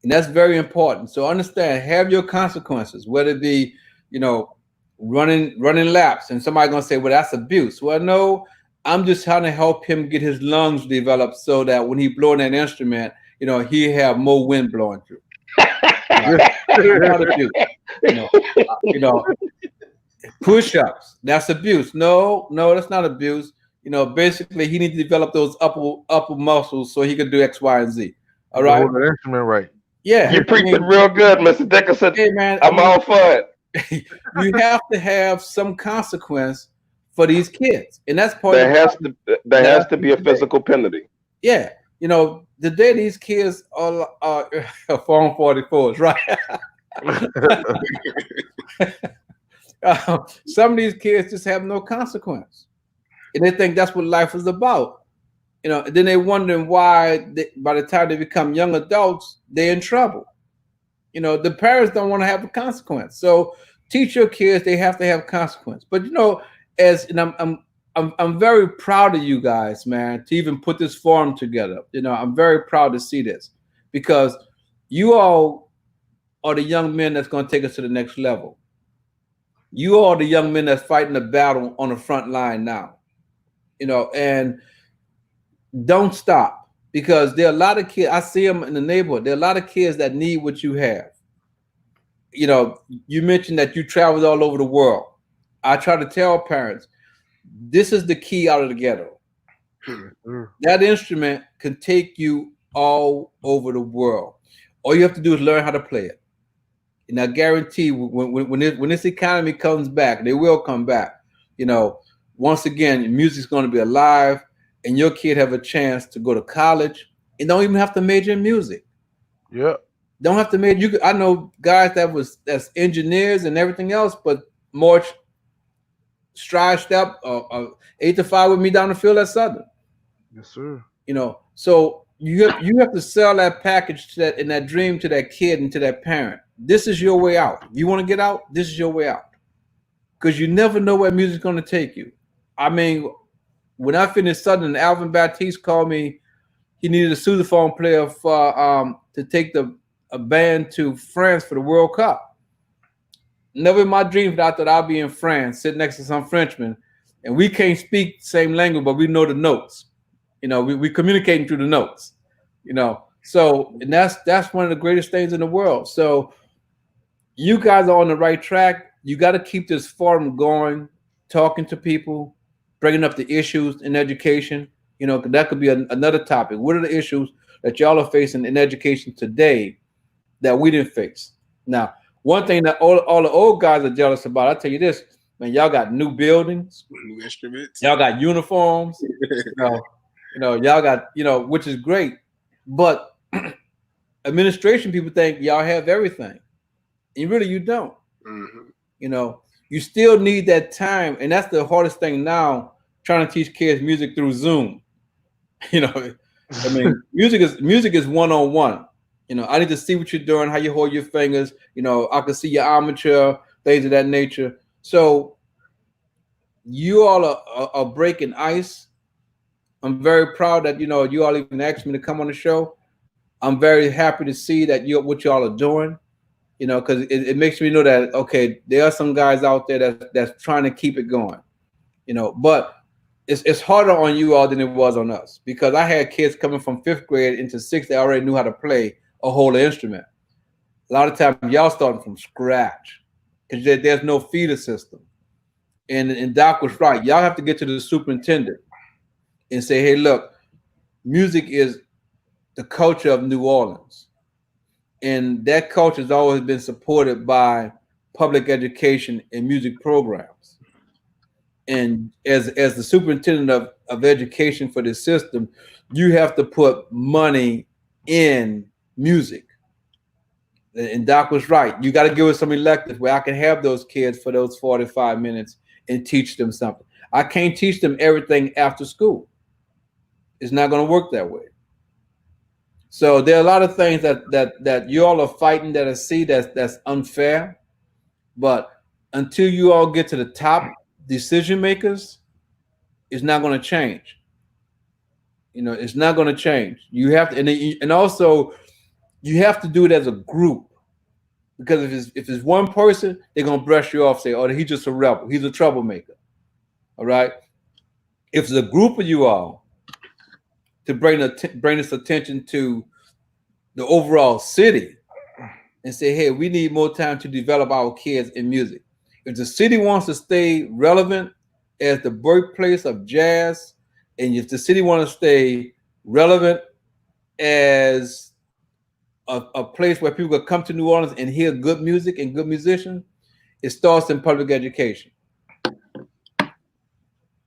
And that's very important. So understand, have your consequences, whether it be, you know, running laps, and somebody gonna say, well, that's abuse. Well, no, I'm just trying to help him get his lungs developed so that when he blowing that instrument, you know, he have more wind blowing through. Not abuse. You know, push-ups, that's abuse. No, that's not abuse. You know, basically he needs to develop those upper muscles so he can do X, Y, and Z. All right. Hold the instrument right. Yeah. You preaching real good, Mr. Dickerson. Hey man, I'm all for it. You have to have some consequence for these kids, and that's part. There has to be a physical penalty. Yeah, you know, the day these kids are Form 44s, right? Some of these kids just have no consequence, and they think that's what life is about. You know, and then they're wondering why by the time they become young adults, they're in trouble. You know, the parents don't want to have a consequence. So teach your kids they have to have consequence. But you know, I'm very proud of you guys, man, to even put this forum together. You know, I'm very proud to see this, because you all are the young men that's going to take us to the next level. You are the young men that's fighting the battle on the front line now. You know, and don't stop, because there are a lot of kids. I see them in the neighborhood. There are a lot of kids that need what you have. You know, you mentioned that you traveled all over the world. I try to tell parents, this is the key out of the ghetto. That instrument can take you all over the world. All you have to do is learn how to play it. And I guarantee when this economy comes back, they will come back. You know, once again, music's going to be alive, and your kid have a chance to go to college and don't even have to major in music. Yeah. Don't have to major. I know guys that's engineers and everything else, but more stride step 8 to 5 with me down the field at Southern. Yes, sir. You know, so you have to sell that package to that and that dream to that kid and to that parent. This is your way out. If you want to get out, this is your way out. Because you never know where music's going to take you. I mean, when I finished Southern, Alvin Baptiste called me. He needed a sousaphone player for to take a band to France for the World Cup. Never in my dreams that I thought I'd be in France, sitting next to some Frenchman, and we can't speak the same language, but we know the notes. You know, we communicating through the notes. You know, so and that's one of the greatest things in the world. So you guys are on the right track. You got to keep this forum going, talking to people, bringing up the issues in education. You know, that could be another topic. What are the issues that y'all are facing in education today that we didn't face? Now, one thing that all the old guys are jealous about, I'll tell you this, man, y'all got new buildings, New instruments. y'all got uniforms, you know, y'all got, you know, which is great. But administration people think y'all have everything, and really you don't. Mm-hmm. You know, you still need that time, and that's the hardest thing now. Trying to teach kids music through Zoom. You know, I mean, music is one-on-one. You know, I need to see what you're doing, how you hold your fingers. You know, I can see your armature, things of that nature. So you all are breaking ice. I'm very proud that you all even asked me to come on the show. I'm very happy to see that what y'all are doing. You know, because it makes me know that okay, there are some guys out there that's trying to keep it going. You know, but it's harder on you all than it was on us because I had kids coming from 5th grade into 6th that already knew how to play a whole instrument. A lot of times y'all starting from scratch because there's no feeder system. And Doc was right. Y'all have to get to the superintendent and say, hey, look, music is the culture of New Orleans. And that culture has always been supported by public education and music programs. And as the superintendent of education for this system, you have to put money in music. And Doc was right. You got to give us some electives where I can have those kids for those 45 minutes and teach them something. I can't teach them everything after school. It's not going to work that way. So there are a lot of things that you all are fighting that I see that's unfair. But until you all get to the top decision makers, it's not going to change. You know, it's not going to change. You have to, and also you have to do it as a group. Because if it's one person, they're gonna brush you off, say, "Oh, he's just a rebel. He's a troublemaker." All right. If it's a group of you all to bring this attention to the overall city and say, "Hey, we need more time to develop our kids in music." If the city wants to stay relevant as the birthplace of jazz, and if the city wants to stay relevant as a place where people could come to New Orleans and hear good music and good musicians, it starts in public education.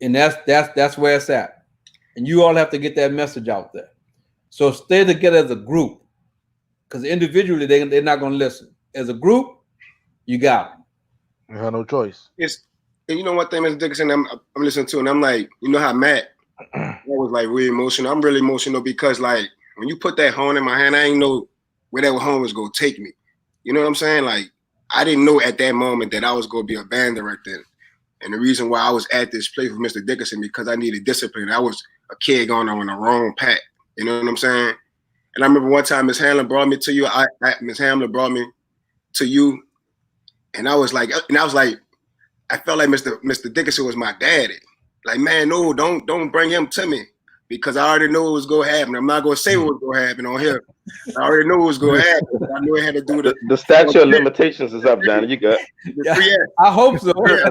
And that's where it's at. And you all have to get that message out there. So stay together as a group, because individually they're not going to listen. As a group, you got them. You have no choice. And you know what thing, Mr. Dickerson, I'm listening to, and I'm like, you know how Matt was like really emotional. I'm really emotional because like when you put that horn in my hand, I ain't know where that horn was gonna take me. You know what I'm saying? Like I didn't know at that moment that I was gonna be a band director. And the reason why I was at this place with Mr. Dickerson because I needed discipline. I was a kid going on the wrong path. You know what I'm saying? And I remember one time Miss Hamlin brought me to you. Miss Hamlin brought me to you, and I was like, I felt like Mr. Dickerson was my daddy. Like, man, no, don't bring him to me because I already know what was gonna happen. I'm not gonna say what was gonna happen on here. I already know what was gonna happen. I knew I had to do the statute of limitations is up, Johnny. You got. Yeah, I hope so. Yeah.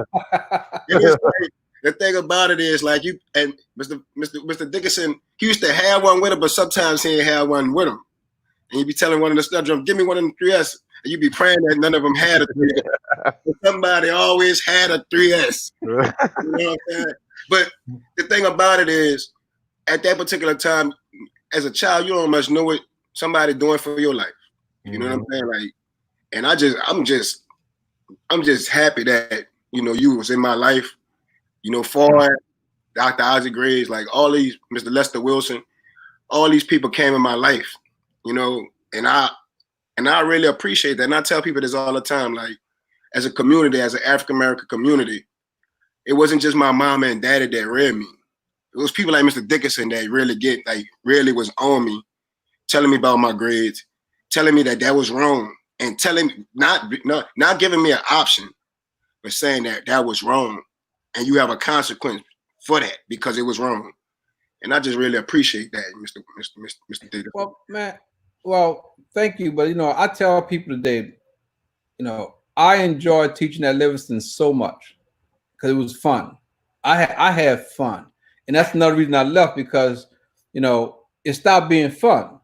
Like, the thing about it is, like you and Mr. Dickerson, he used to have one with him, but sometimes he didn't have one with him. And you'd be telling one of the snub drums, "Give me one of them 3S," and you'd be praying that none of them had a 3S. Somebody always had a 3S. You know what I'm saying? But the thing about it is, at that particular time, as a child, you don't much know what somebody doing for your life. You know what I'm saying? Like, and I'm just happy that you was in my life. For Dr. Isaac Graves, like all these, Mr. Lester Wilson, all these people came in my life. And I really appreciate that. And I tell people this all the time, like as a community, as an African American community, it wasn't just my mama and daddy that read me. It was people like Mr. Dickerson that really was on me, telling me about my grades, telling me that was wrong, and telling me not giving me an option, but saying that was wrong, and you have a consequence for that because it was wrong. And I just really appreciate that, Mr. Dickerson. Well, man, thank you. But I tell people today, I enjoyed teaching at Livingston so much because it was fun. I had fun, and that's another reason I left because it stopped being fun.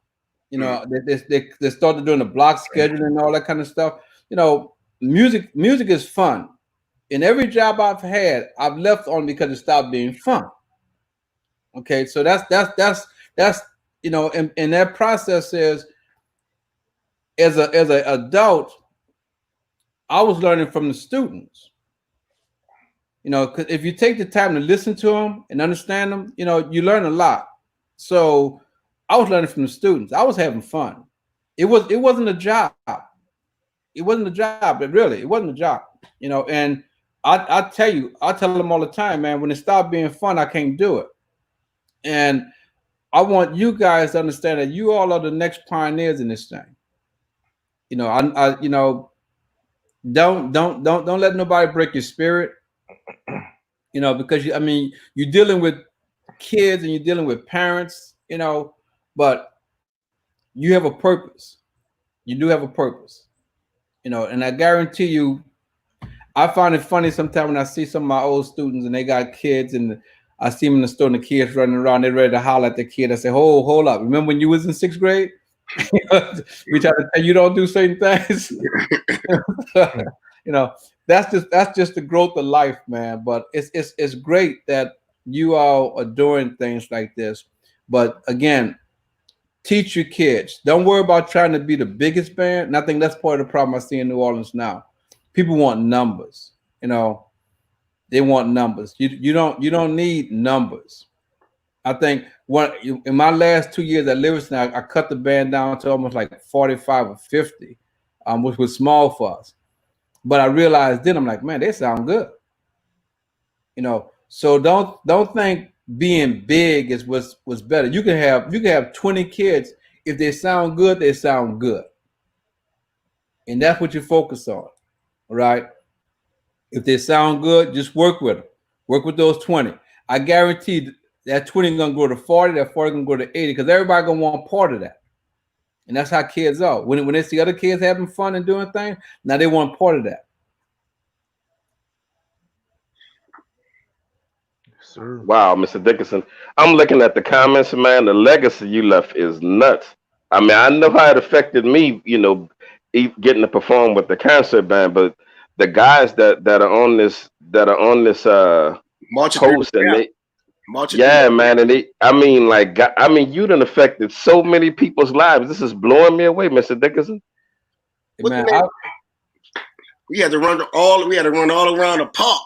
They started doing the block scheduling and all that kind of stuff. Music is fun. In every job I've had, I've left on because it stopped being fun. Okay, so that's and that process is as an adult, I was learning from the students. You know, because if you take the time to listen to them and understand them, you know, you learn a lot. So I was learning from the students. I was having fun. It wasn't a job. It wasn't a job. It wasn't a job. You know, and I tell them all the time, man, when it stopped being fun, I can't do it. And I want you guys to understand that you all are the next pioneers in this thing. You know, I you know, don't let nobody break your spirit. You know, because you're dealing with kids and you're dealing with parents, you know, but you have a purpose. You do have a purpose, you know, and I guarantee you, I find it funny sometimes when I see some of my old students and they got kids and I see them in the store and the kids running around, they're ready to holler at the kid. I say, hold up. Remember when you was in 6th grade? We try to tell you don't do certain things. You know, that's just the growth of life, man. But it's great that you all are doing things like this. But again, teach your kids. Don't worry about trying to be the biggest band. And I think that's part of the problem I see in New Orleans now. People want numbers. You know, they want numbers. You don't need numbers. I think in my last 2 years at Livingston, I cut the band down to almost like 45 or 50, which was small for us. But I realized then, I'm like, man, they sound good. You know, so don't think being big is what's better. You can have 20 kids. If they sound good, they sound good. And that's what you focus on, right? If they sound good, just work with them. Work with those 20. I guarantee that 20 gonna go to 40, that 40 gonna go to 80, because everybody gonna want part of that. And that's how kids are. When they see other kids having fun and doing things, now they want part of that. Sir. Wow, Mr. Dickerson. I'm looking at the comments, man. The legacy you left is nuts. I mean, I know how it affected me, you know, getting to perform with the concert band, but the guys that are on this post and they yeah, man, and you done affected so many people's lives. This is blowing me away, Mr. Dickerson. Man, we had to run all around the park.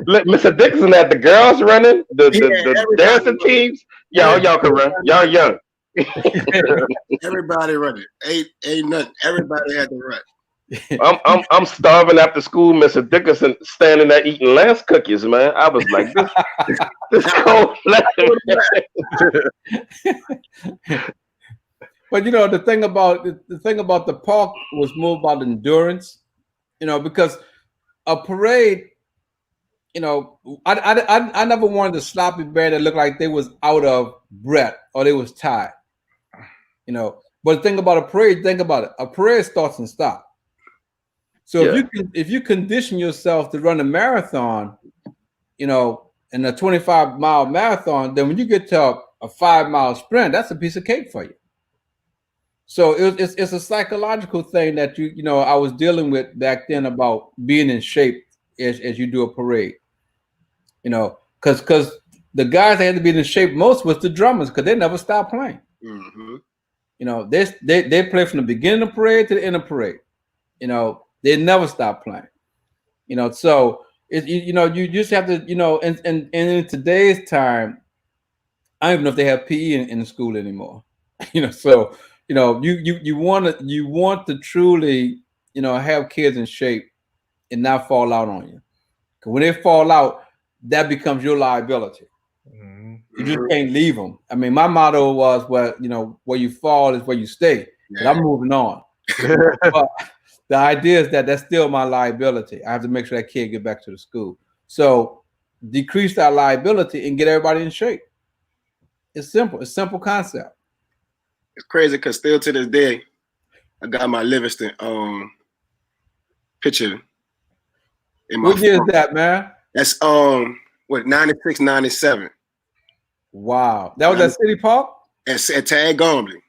Look, Mr. Dickerson had the girls running, the dancing teams. Y'all can run. Y'all young. Everybody running. Ain't nothing. Everybody had to run. I'm starving after school, Mr. Dickerson standing there eating Lance cookies, man. I was like, this cold. But you know, the thing about the park was more about endurance, you know, because a parade, you know, I never wanted a sloppy band that looked like they was out of breath or they was tired, you know. But the thing about a parade, think about it. A parade starts and stops. So if you condition yourself to run a marathon, you know, in a 25-mile marathon, then when you get to a 5-mile sprint, that's a piece of cake for you. So it's a psychological thing that you know I was dealing with back then about being in shape as you do a parade. You know, because the guys that had to be in shape most was the drummers, because they never stopped playing. Mm-hmm. You know, they play from the beginning of the parade to the end of the parade. You know, they never stop playing. You know, so you just have to, you know, and in today's time, I don't even know if they have PE in the school anymore. You know, so you know, you want to truly, you know, have kids in shape and not fall out on you. Because when they fall out, that becomes your liability. Mm-hmm. You just can't leave them. I mean, my motto was, well, you know, where you fall is where you stay. But I'm moving on. But the idea is that that's still my liability. I have to make sure that kid get back to the school. So decrease that liability and get everybody in shape. It's simple. It's a simple concept. It's crazy because still to this day, I got my Livingston picture in my What year phone. is that, man? That's 96, 97. Wow. That was at City Park? At Tag Gomley.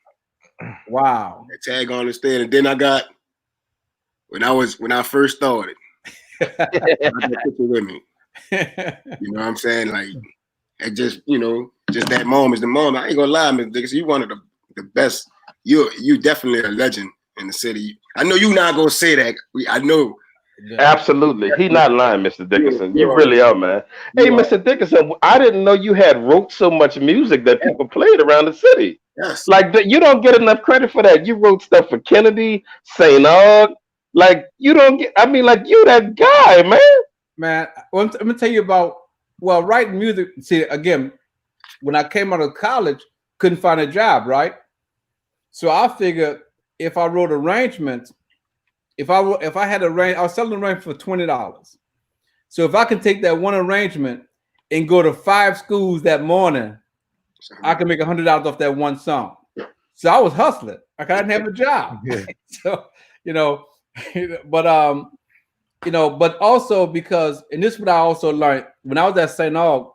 Wow. At Tag Gomley Stadium. And then I got when I first started. I got that picture with me. You know what I'm saying? Like it just, you know, just that moment's the moment. I ain't gonna lie, Mr. Dickerson, you one of the best you definitely a legend in the city. I know you're not gonna say that. I know. Absolutely. He not lying, Mr. Dickerson. You You are. really are, man. Hey, You are. Mr. Dickerson, I didn't know you had wrote so much music that people played around the city. Yes. Like that, you don't get enough credit for that. You wrote stuff for Kennedy, St. Aug. Like you don't get. I mean, like you that guy, man. Man, well, I'm gonna tell you about writing music. See, again, when I came out of college, couldn't find a job, right? So I figured if I wrote arrangements, if I had I was selling an arrangement for $20. So if I can take that one arrangement and go to 5 schools that morning, I can make $100 off that one song. So I was hustling. I didn't have a job. Yeah. So but but also because, and this is what I also learned when I was at St. Aug.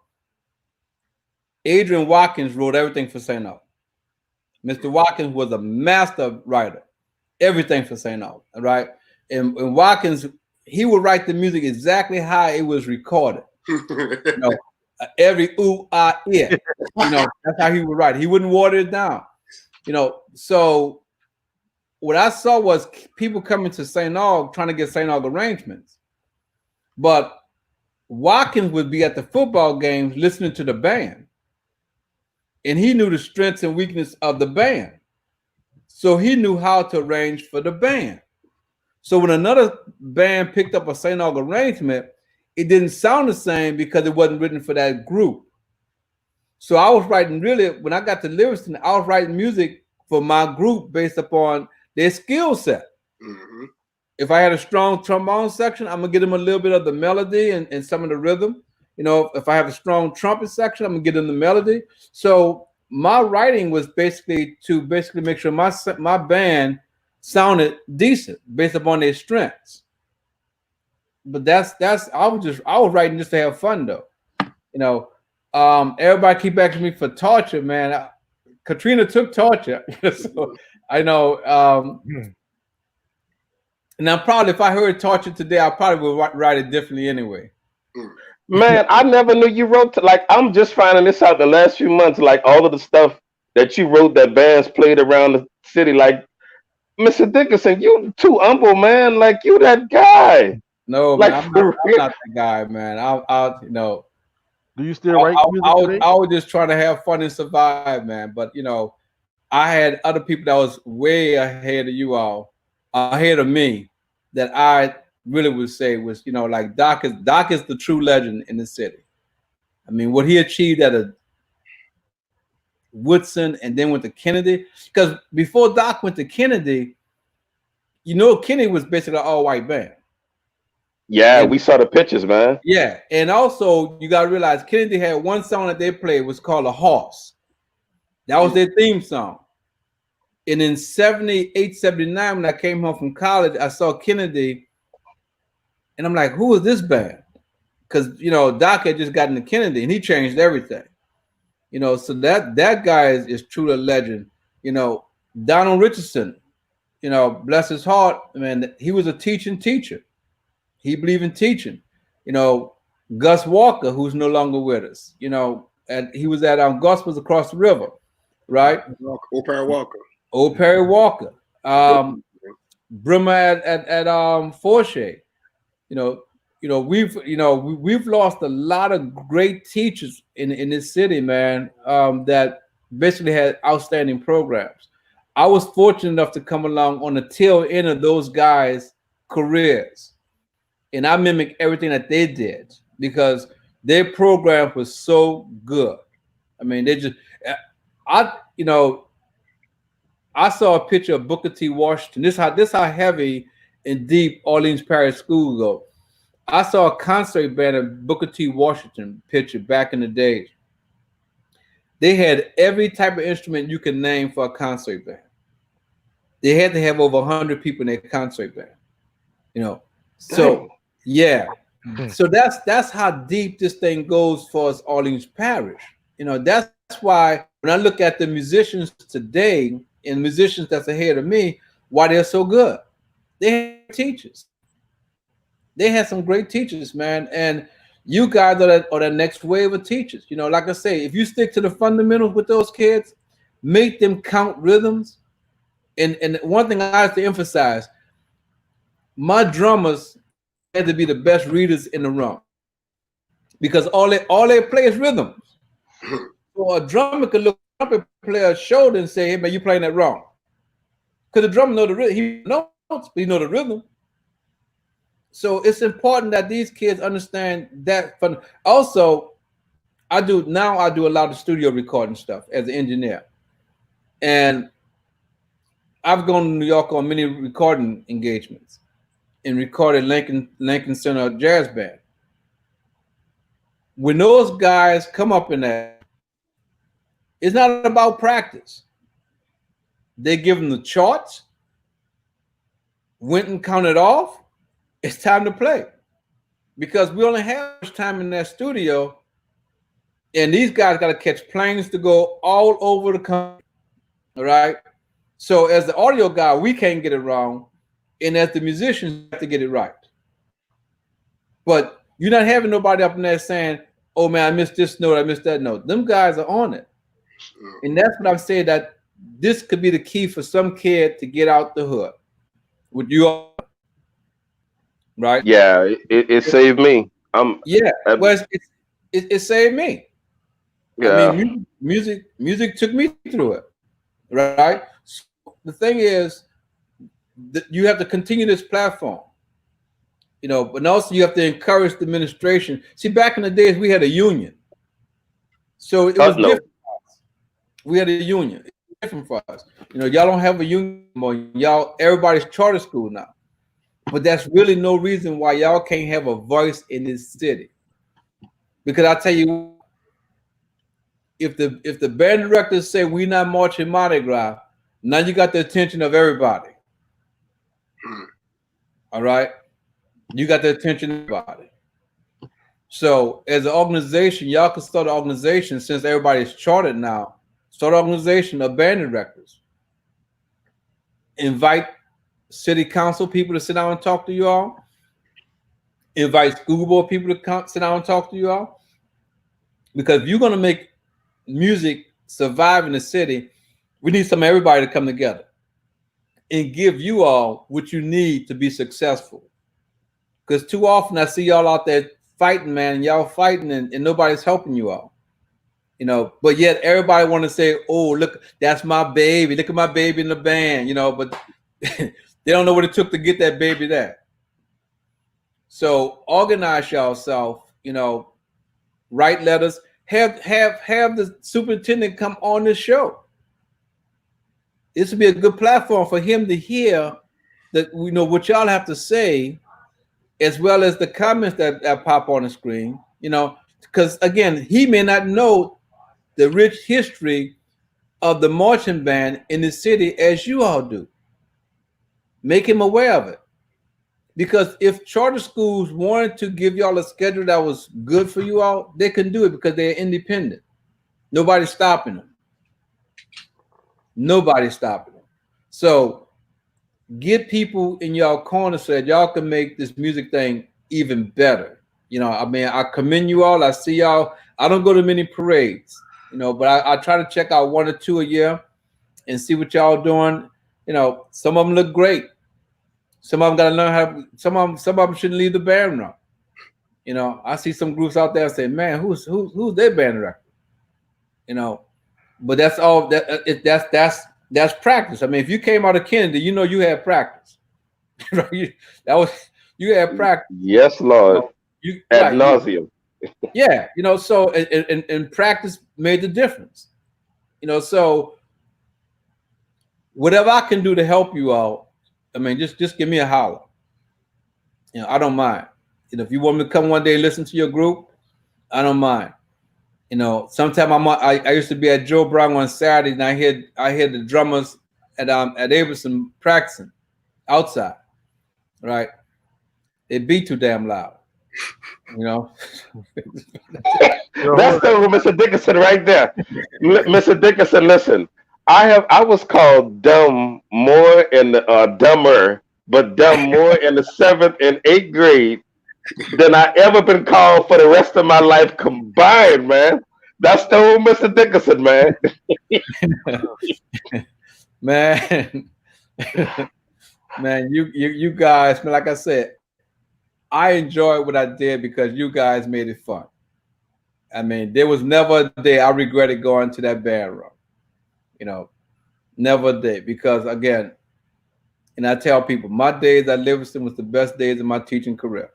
Adrian Watkins wrote everything for St. Aug. Mr. Watkins was a master writer, everything for St. Aug, right? And Watkins, he would write the music exactly how it was recorded. Every ooh, ah, yeah. That's how he would write. He wouldn't water it down. So what I saw was people coming to St. Aug trying to get St. Aug arrangements. But Watkins would be at the football games listening to the band. And he knew the strengths and weakness of the band. So he knew how to arrange for the band. So when another band picked up a St. Aug arrangement, it didn't sound the same because it wasn't written for that group. So I was writing, really, when I got to Livingston, I was writing music for my group based upon their skill set. Mm-hmm. If I had a strong trombone section, I'm going to get them a little bit of the melody and some of the rhythm. If I have a strong trumpet section, I'm going to get them the melody. So my writing was basically to make sure my band sounded decent based upon their strengths. But I was writing just to have fun though. Everybody keep asking me for torture, man. Katrina took torture. So I know. And I'm probably, if I heard torture today, I probably would write it differently anyway. Man, I never knew you wrote. Like I'm just finding this out the last few months. Like all of the stuff that you wrote that bands played around the city. Like Mr. Dickerson, you too humble, man. Like you that guy. No, like, man, I'm not that guy, man. Do you still write music? I was just trying to have fun and survive, man. But I had other people that was way ahead of you all, ahead of me, that I really would say was, like Doc is the true legend in the city. I mean, what he achieved at a Woodson and then went to Kennedy, because before Doc went to Kennedy, Kennedy was basically an all-white band. Yeah, we saw the pictures, man. Yeah, and also you gotta realize Kennedy had one song that they played was called "A Horse." That was their theme song. And in 78, 79, when I came home from college, I saw Kennedy, and I'm like, "Who is this band?" Because Doc had just gotten to Kennedy, and he changed everything. So that guy is truly a legend. Donald Richardson, bless his heart, man, he was a teacher. He believed in teaching. Gus Walker, who's no longer with us, and he was at Gospels across the river, right? Old Perry Walker. Old Perry Walker. Brimmer at Forshey. We've lost a lot of great teachers in this city, man, that basically had outstanding programs. I was fortunate enough to come along on the tail end of those guys' careers. And I mimic everything that they did because their program was so good. I mean, I saw a picture of Booker T. Washington. This how heavy and deep Orleans Parish School go. I saw a concert band of Booker T. Washington picture back in the days. They had every type of instrument you can name for a concert band. They had to have over 100 people in their concert band. So Dang. Yeah. So that's how deep this thing goes for us Orleans Parish. That's why when I look at the musicians today and musicians that's ahead of me, why they're so good. They have teachers. They had some great teachers, man. And you guys are the next wave of teachers. Like I say, if you stick to the fundamentals with those kids, make them count rhythms, And one thing I have to emphasize, my drummers had to be the best readers in the room because all they play is rhythms. So a drummer could look up and play a shoulder and say, "Hey man, you playing that wrong," because the drummer know the rhythm. He knows, but he know the rhythm. So it's important that these kids understand that. Also, I do a lot of studio recording stuff as an engineer, and I've gone to New York on many recording engagements and recorded Lincoln Center Jazz Band. When those guys come up in that, it's not about practice. They give them the charts, went and counted off. It's time to play because we only have much time in that studio, and these guys got to catch planes to go all over the country. All right. So as the audio guy, we can't get it wrong, and as the musicians, we have to get it right. But you're not having nobody up in there saying, "Oh man, I missed this note, I missed that note." Them guys are on it, and that's what I'm saying. That this could be the key for some kid to get out the hood. Would you all, right? Yeah, it saved me. Yeah. Well, it saved me. Yeah. I mean, music took me through it, right? So the thing is that you have to continue this platform, but also you have to encourage the administration. See, back in the days, we had a union, so it was No. different. We had a union. It's different for us. Y'all don't have a union anymore. Y'all, everybody's charter school now, but that's really no reason why y'all can't have a voice in this city. Because I tell you, if the band directors say we're not marching Mardi Gras, now you got the attention of everybody. All right, you got the attention of everybody. So as an organization, y'all can start an organization since everybody's chartered now. Start an organization of band directors. Invite city council people to sit down and talk to you all. Invite school board people to sit down and talk to you all. Because if you're going to make music survive in the city, we need everybody to come together and give you all what you need to be successful. Because too often I see y'all out there fighting, man, and y'all fighting and nobody's helping you all. But yet everybody want to say, "Oh, look, that's my baby. Look at my baby in the band," but they don't know what it took to get that baby there. So organize yourself, write letters, have the superintendent come on this show. This would be a good platform for him to hear that what y'all have to say, as well as the comments that pop on the screen, because again, he may not know the rich history of the marching band in the city as you all do. Make him aware of it. Because if charter schools wanted to give y'all a schedule that was good for you all, they can do it because they're independent. Nobody's stopping them. Nobody's stopping them. So get people in y'all corner so that y'all can make this music thing even better. I commend you all. I see y'all. I don't go to many parades, but I try to check out 1 or 2 a year and see what y'all doing. Some of them look great. Some of them got to learn how. Some of them shouldn't leave the band room. I see some groups out there say, "Man, who's their band director?" But that's all. That's practice. I mean, if you came out of Kennedy, you had practice. You had practice. Yes, Lord. Ad nauseum. Yeah, so and practice made the difference. So whatever I can do to help you all, I mean, just give me a holler. I don't mind. If you want me to come one day and listen to your group, I don't mind. Sometime I used to be at Joe Brown on Saturday, and I hear the drummers at Abelson practicing outside. Right? They beat too damn loud. That's Mr. Dickerson right there. Mr. Dickerson, listen. I was called dumb more in the dumber, but dumb more in the 7th and 8th grade than I ever been called for the rest of my life combined, man. That's the old Mr. Dickerson, man. Man, Man, you guys, man, like I said, I enjoyed what I did because you guys made it fun. I mean, there was never a day I regretted going to that band room. You know, never a day because again, and I tell people, my days at Livingston was the best days of my teaching career.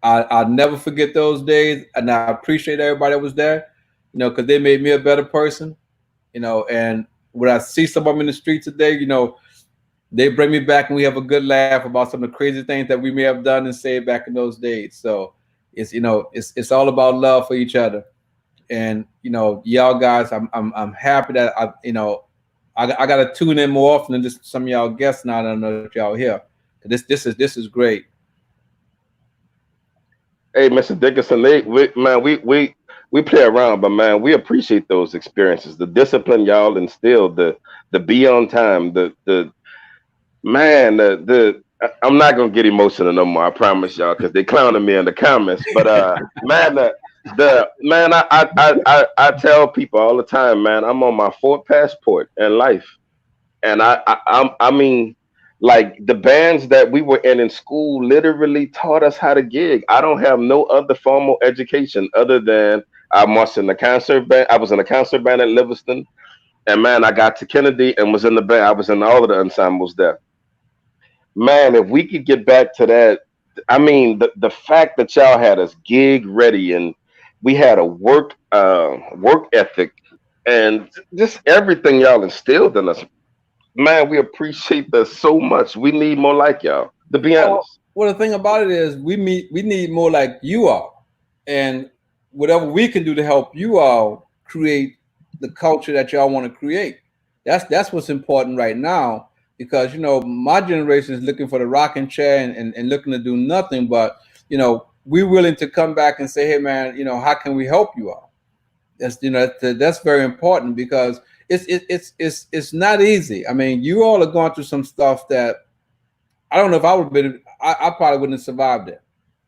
I'll never forget those days, and I appreciate everybody that was there. You know, because they made me a better person. You know, and when I see somebody in the street today, you know, they bring me back and we have a good laugh about some of the crazy things that we may have done and said back in those days. So it's you know it's all about love for each other. And you know, y'all guys, I'm happy that I got to tune in more often than just some of y'all guests now. I don't know if y'all here. This is great. Hey, Mr. Dickerson, we play around, but man, we appreciate those experiences, the discipline y'all instilled, the be on time, the man, I'm not gonna get emotional no more. I promise y'all, because they clowning me in the comments. But man, the man, I tell people all the time, man, I'm on my fourth passport in life, and I mean, like the bands that we were in school literally taught us how to gig. I don't have no other formal education other than I was in the concert band. I was in a concert band at Livingston, and man, I got to Kennedy and was in the band. I was in all of the ensembles there. Man, if we could get back to that, I mean, the fact that y'all had us gig ready and we had a work ethic and just everything y'all instilled in us, man, we appreciate that so much. We need more like y'all, to be honest. Well, the thing about it is we need more like you all, and whatever we can do to help you all create the culture that y'all want to create. That's what's important right now because you know my generation is looking for the rocking chair and looking to do nothing, but you know we're willing to come back and say, hey man, you know how can we help you all? That's you know that's very important because it's not easy. I mean, you all are going through some stuff that I don't know if I would have been. I probably wouldn't have survived it.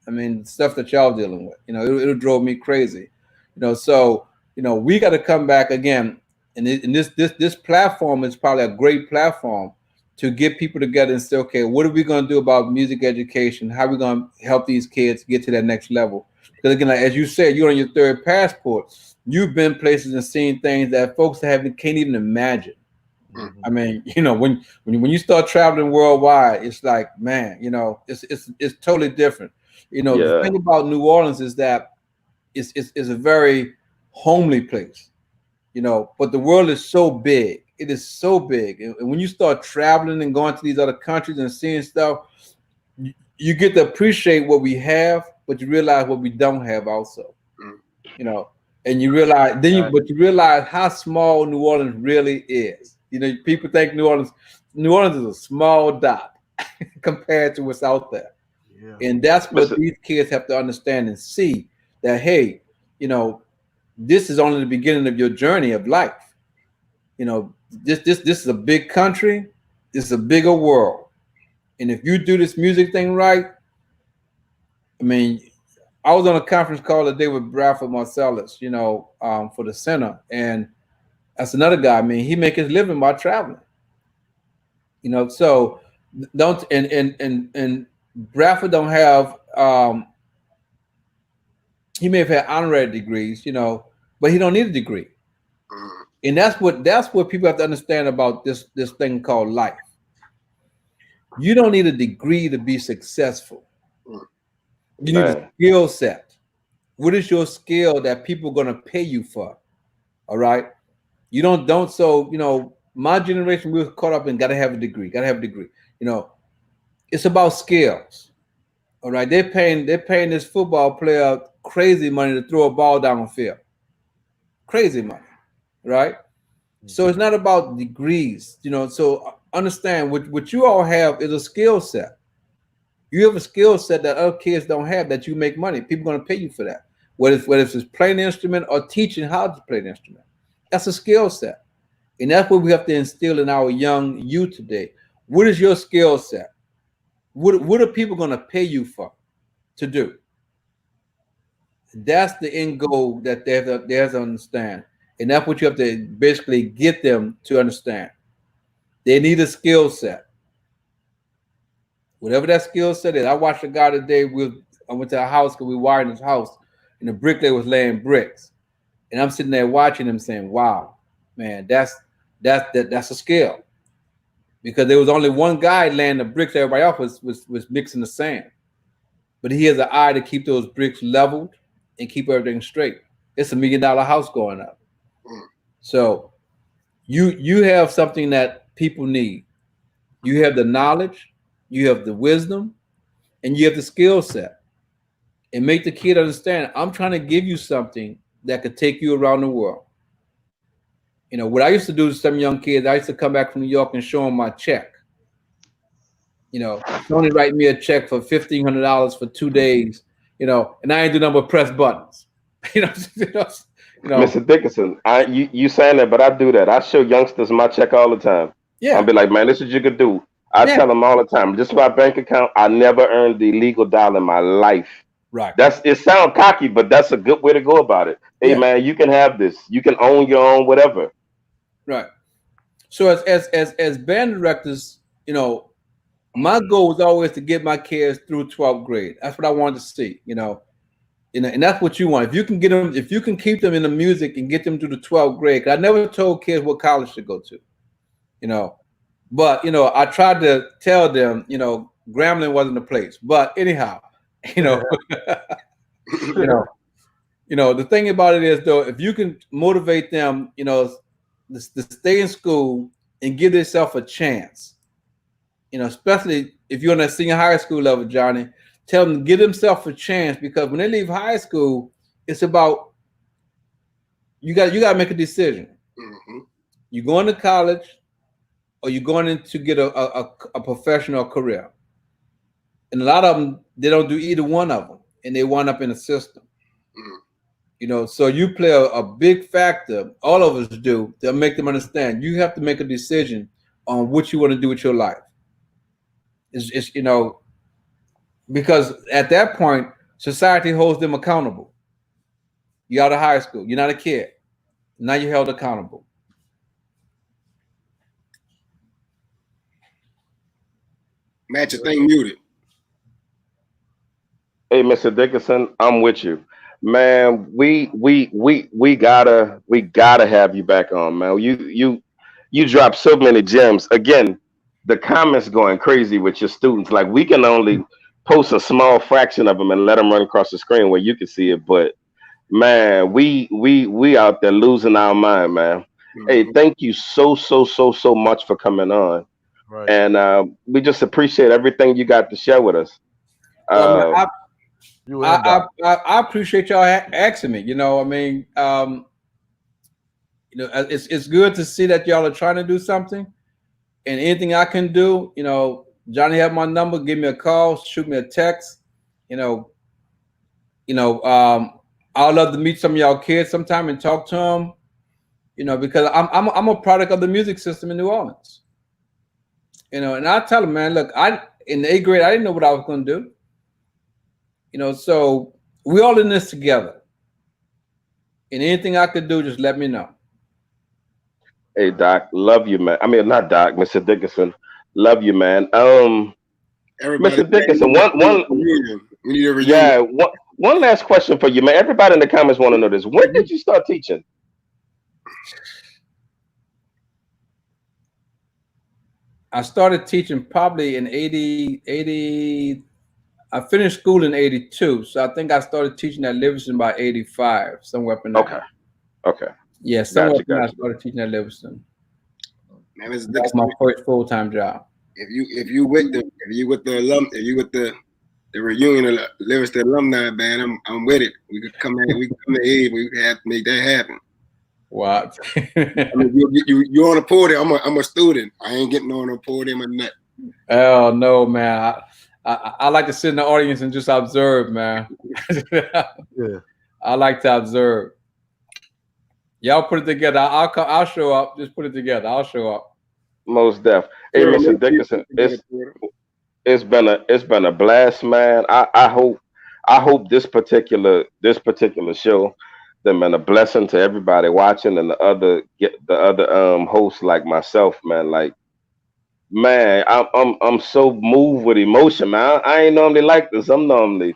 I mean, stuff that y'all dealing with, you know, it drove me crazy. You know, so you know, we got to come back again, and this platform is probably a great platform to get people together and say, okay, what are we going to do about music education? How are we going to help these kids get to that next level? Because again, like, as you said, you're on your third passport. You've been places and seen things that folks can't even imagine. I mean, you know, when you start traveling worldwide, it's like, man, you know, it's totally different. You know, the Yeah, thing about New Orleans is that it's a very homely place, you know, but the world is so big. It is so big. And when you start traveling and going to these other countries and seeing stuff, you get to appreciate what we have, but you realize what we don't have also. You know, and you realize but you realize how small New Orleans really is. You know, people think New Orleans is a small dot compared to what's out there. Yeah. And that's what Mr. these kids have to understand and see that, hey, you know, this is only the beginning of your journey of life. You know, this is a big country, this is a bigger world. And if you do this music thing right, I mean, I was on a conference call today with Bradford Marcellus, you know, for the center. And that's another guy. I mean, he make his living by traveling. You know, so don't and Bradford don't have he may have had honorary degrees, you know, but he don't need a degree. And that's what people have to understand about this thing called life. You don't need a degree to be successful. You need a Man, skill set. What is your skill that people are gonna pay you for? All right. You don't so you know, my generation we were caught up in gotta have a degree, gotta have a degree. You know, it's about skills. All right. They're paying this football player crazy money to throw a ball down the field. Crazy money, right? So it's not about degrees, you know. So understand what you all have is a skill set. You have a skill set that other kids don't have that you make money. People are gonna pay you for that. Whether it's playing the instrument or teaching how to play the instrument. That's a skill set. And that's what we have to instill in our young youth today. What is your skill set? What are people gonna pay you for to do? That's the end goal that they have to understand. And that's what you have to basically get them to understand. They need a skill set. whatever that skill set is. I watched a guy today. I went to a house because we wired his house, and the bricklayer was laying bricks, and I'm sitting there watching him, saying, "Wow, man, that's a skill." Because there was only one guy laying the bricks, everybody else was mixing the sand. But he has an eye to keep those bricks leveled and keep everything straight. It's $1 million house going up. So you have something that people need. You have the knowledge, you have the wisdom, and you have the skill set. And make the kid understand, I'm trying to give you something that could take you around the world. You know, what I used to do to some young kids, I used to come back from New York and show them my check. You know, Tony write me a check for $1,500 for 2 days, you know, and I ain't do nothing but press buttons. you know, Mr. Dickerson, you saying that, but I do that. I show youngsters my check all the time. Yeah. I'll be like, man, this is what you could do. I tell them all the time, just my bank account, I never earned the legal dollar in my life. Right. It sounds cocky, but that's a good way to go about it. Hey man, you can have this. You can own your own whatever. Right. So as band directors, you know, my goal was always to get my kids through 12th grade. That's what I wanted to see, you know, and that's what you want. If you can get them, if you can keep them in the music and get them through the 12th grade. 'Cause I never told kids what college to go to, you know, but you know, I tried to tell them, you know, Grambling wasn't the place. But anyhow, you know, you know, the thing about it is though, if you can motivate them, you know, to stay in school and give themselves a chance. You know, especially if you're on that senior high school level, Johnny, tell them to give themselves a chance, because when they leave high school, it's about you got to make a decision. You going to college, or you going in to get a professional career. And a lot of them, they don't do either one of them, and they wind up in the system. You know, so you play a big factor. All of us do, to make them understand. You have to make a decision on what you want to do with your life. It's you know, because at that point, society holds them accountable. You're out of high school. You're not a kid. Now you're held accountable. Matt, your thing muted. Hey, Mr. Dickerson, I'm with you, man. We gotta have you back on, man. You drop so many gems. Again, the comments going crazy with your students. Like, we can only post a small fraction of them and let them run across the screen where you can see it. But man, we out there losing our mind, man. Hey, thank you so much for coming on. Right. And we just appreciate everything you got to share with us. I appreciate y'all asking me. You know, I mean, you know, it's good to see that y'all are trying to do something, and anything I can do, you know, Johnny have my number. Give me a call, shoot me a text. You know, I'd love to meet some of y'all kids sometime and talk to them. You know, because I'm a product of the music system in New Orleans. You know, and I tell them, man, look, in the 8th grade, I didn't know what I was going to do. You know, so we all in this together. And anything I could do, just let me know. Hey, Doc, love you, man. I mean, not Doc, Mr. Dickerson, love you, man. Everybody, Mr. Dickerson, we need a reunion. one last question for you, man. Everybody in the comments want to know this. When did you start teaching? I started teaching probably in 80. I finished school in 82, so I think I started teaching at Livingston by 85, somewhere up in there. Okay. Yeah, somewhere up in there I started teaching at Livingston. Man, that was my first full-time job. If you with the reunion of Livingston alumni band, I'm with it. We could come to aid. We have to make that happen. What? I mean, you're on a podium. I'm a student. I ain't getting on a podium or nothing. Oh no, man. I like to sit in the audience and just observe, man. Yeah. I like to observe. Y'all put it together. I'll show up. Just put it together. I'll show up. Most def. Hey, Mr. Dickerson, it's been a blast, man. I hope this particular show then been a blessing to everybody watching, and the other hosts like myself, man. Like, Man, I'm so moved with emotion, man. I ain't normally like this. I'm normally,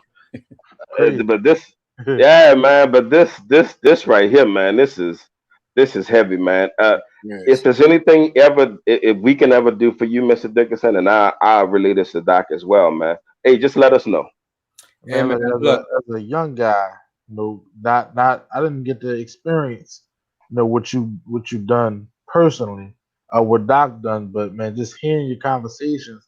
Crazy. but this, yeah, man. But this right here, man. This is heavy, man. If Yes. there's anything ever, if we can ever do for you, Mr. Dickerson, and I relate this to Doc as well, man. Hey, just let us know. Hey Man, man, look, look, as a young guy, not I didn't get to experience, what you done personally, what Doc done, but man, just hearing your conversations,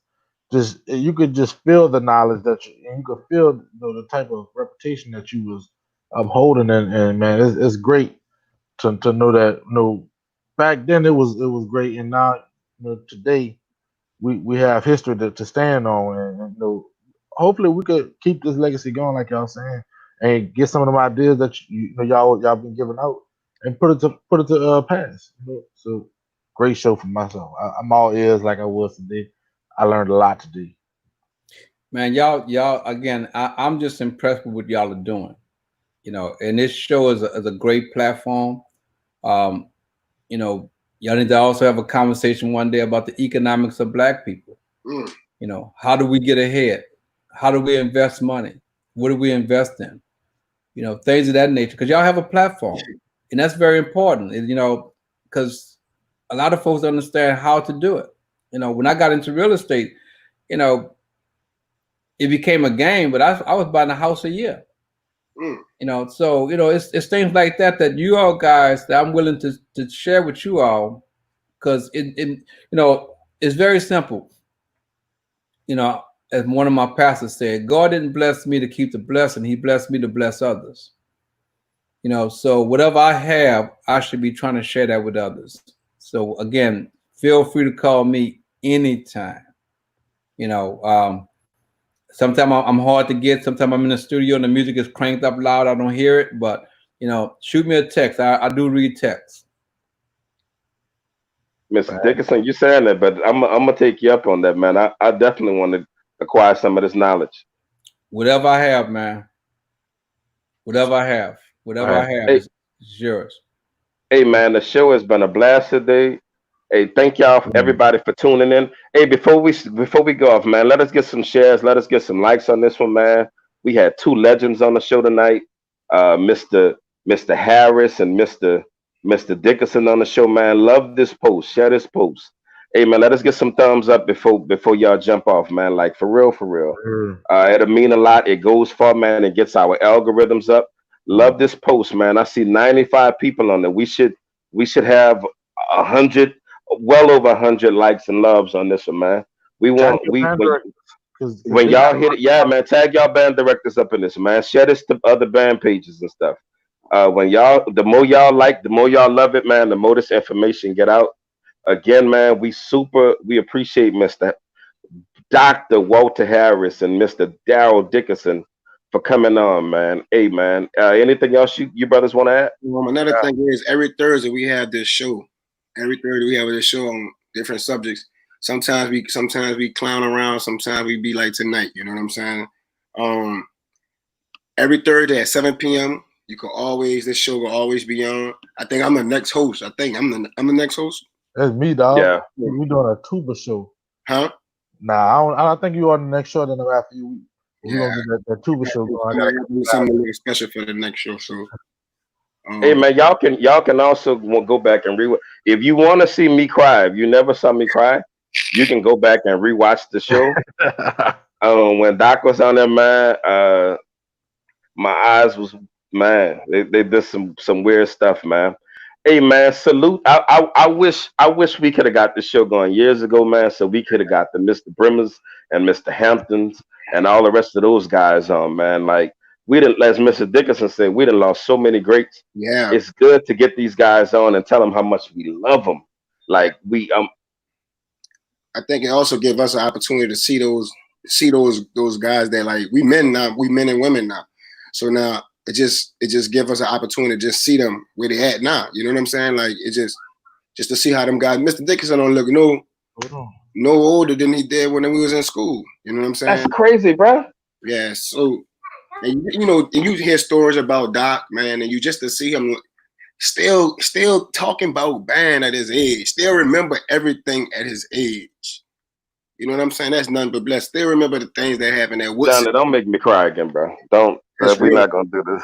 just you could just feel the knowledge and you could feel the type of reputation that you was upholding, and man, it's great to know that. Back then it was great, and now today we have history to stand on, and hopefully we could keep this legacy going, like y'all saying, and get some of them ideas that y'all been giving out, and put it to pass. So great show for myself. I'm all ears like I was today. I learned a lot today. man, y'all again. I'm just impressed with what y'all are doing. And this show is a great platform. Um, you know, y'all need to also have a conversation one day about the economics of Black people. Mm. How do we get ahead? How do we invest money? What do we invest in? Things of that nature. Because y'all have a platform, and that's very important. Because a lot of folks don't understand how to do it. When I got into real estate, you know, it became a game, but I was buying a house a year. Mm. So it's things like that you all guys that I'm willing to share with you all, because it's very simple. As one of my pastors said, God didn't bless me to keep the blessing; He blessed me to bless others. So whatever I have, I should be trying to share that with others. So again, feel free to call me anytime. Sometimes I'm hard to get. Sometimes I'm in the studio and the music is cranked up loud. I don't hear it, but shoot me a text. I do read texts. Mr. Dickerson, you saying that, but I'm gonna take you up on that, man. I definitely want to acquire some of this knowledge. Whatever I have, man. Whatever I have Hey, is yours. hey, man, the show has been a blast today. Hey, thank y'all, everybody, for tuning in. Hey, before we go off, man, let us get some shares. Let us get some likes on this one, man. We had two legends on the show tonight, Mr. Harris and Mr. Dickerson on the show, man. Love this post. Share this post. Hey, man, let us get some thumbs up before y'all jump off, man. Like for real, for real. It'll mean a lot. It goes far, man. It gets our algorithms up. Love this post, man. I see 95 people on there. We should have 100, well over 100 likes and loves on this one, man. We Tag want your we band directors, because when they got y'all a hit it, yeah, man. Tag y'all band directors up in this, man. Share this to other band pages and stuff. When y'all, the more y'all like, the more y'all love it, man. The more this information get out. Again, man, we appreciate Mr. Dr. Walter Harris and Mr. Darryl Dickerson for coming on, man. Hey, man. Anything else you brothers want to add? Another thing is every Thursday we have this show. Every Thursday we have this show on different subjects. Sometimes we clown around. Sometimes we be like tonight. You know what I'm saying? Um, every Thursday at 7 p.m. This show will always be on. I think I'm the next host. I think I'm the next host. That's me, dog. Yeah. We doing a tuba show. Huh? Nah, I don't think you on the next show. Then after you, we're Yeah. gonna get that tuba show going. I'm gonna do something really special for the next show. So Hey, man, y'all can also go back and re. If you want to see me cry, if you never saw me cry, you can go back and rewatch the show. When Doc was on there, man, my eyes was, man. They did some weird stuff, man. Hey, man, salute. I wish we could have got the show going years ago, man. So we could have got the Mr. Brimmers and Mr. Hamptons and all the rest of those guys on, man. Like we didn't, as Mr. Dickerson said, we didn't lost so many greats. yeah, It's good to get these guys on and tell them how much we love them. Like I think it also gives us an opportunity to see those guys that like we men and women now. So now it just gives us an opportunity to just see them where they at now. You know what I'm saying? Like it just to see how them guys. Mr. Dickerson don't look no older than he did when we was in school. You know what I'm saying? that's crazy, bro. Yeah. So and you hear stories about Doc, man, and you just to see him still talking about band at his age, still remember everything at his age. You know what I'm saying? That's nothing but blessed. Still remember the things that happened at Woodson. Johnny, don't make me cry again, bro. Don't. That's We're real. not gonna do this.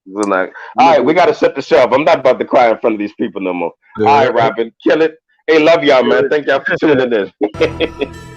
We're not. All right, we gotta set the show up. I'm not about to cry in front of these people no more. All right, Robin, kill it. Hey, love y'all, man. Thank y'all for tuning in.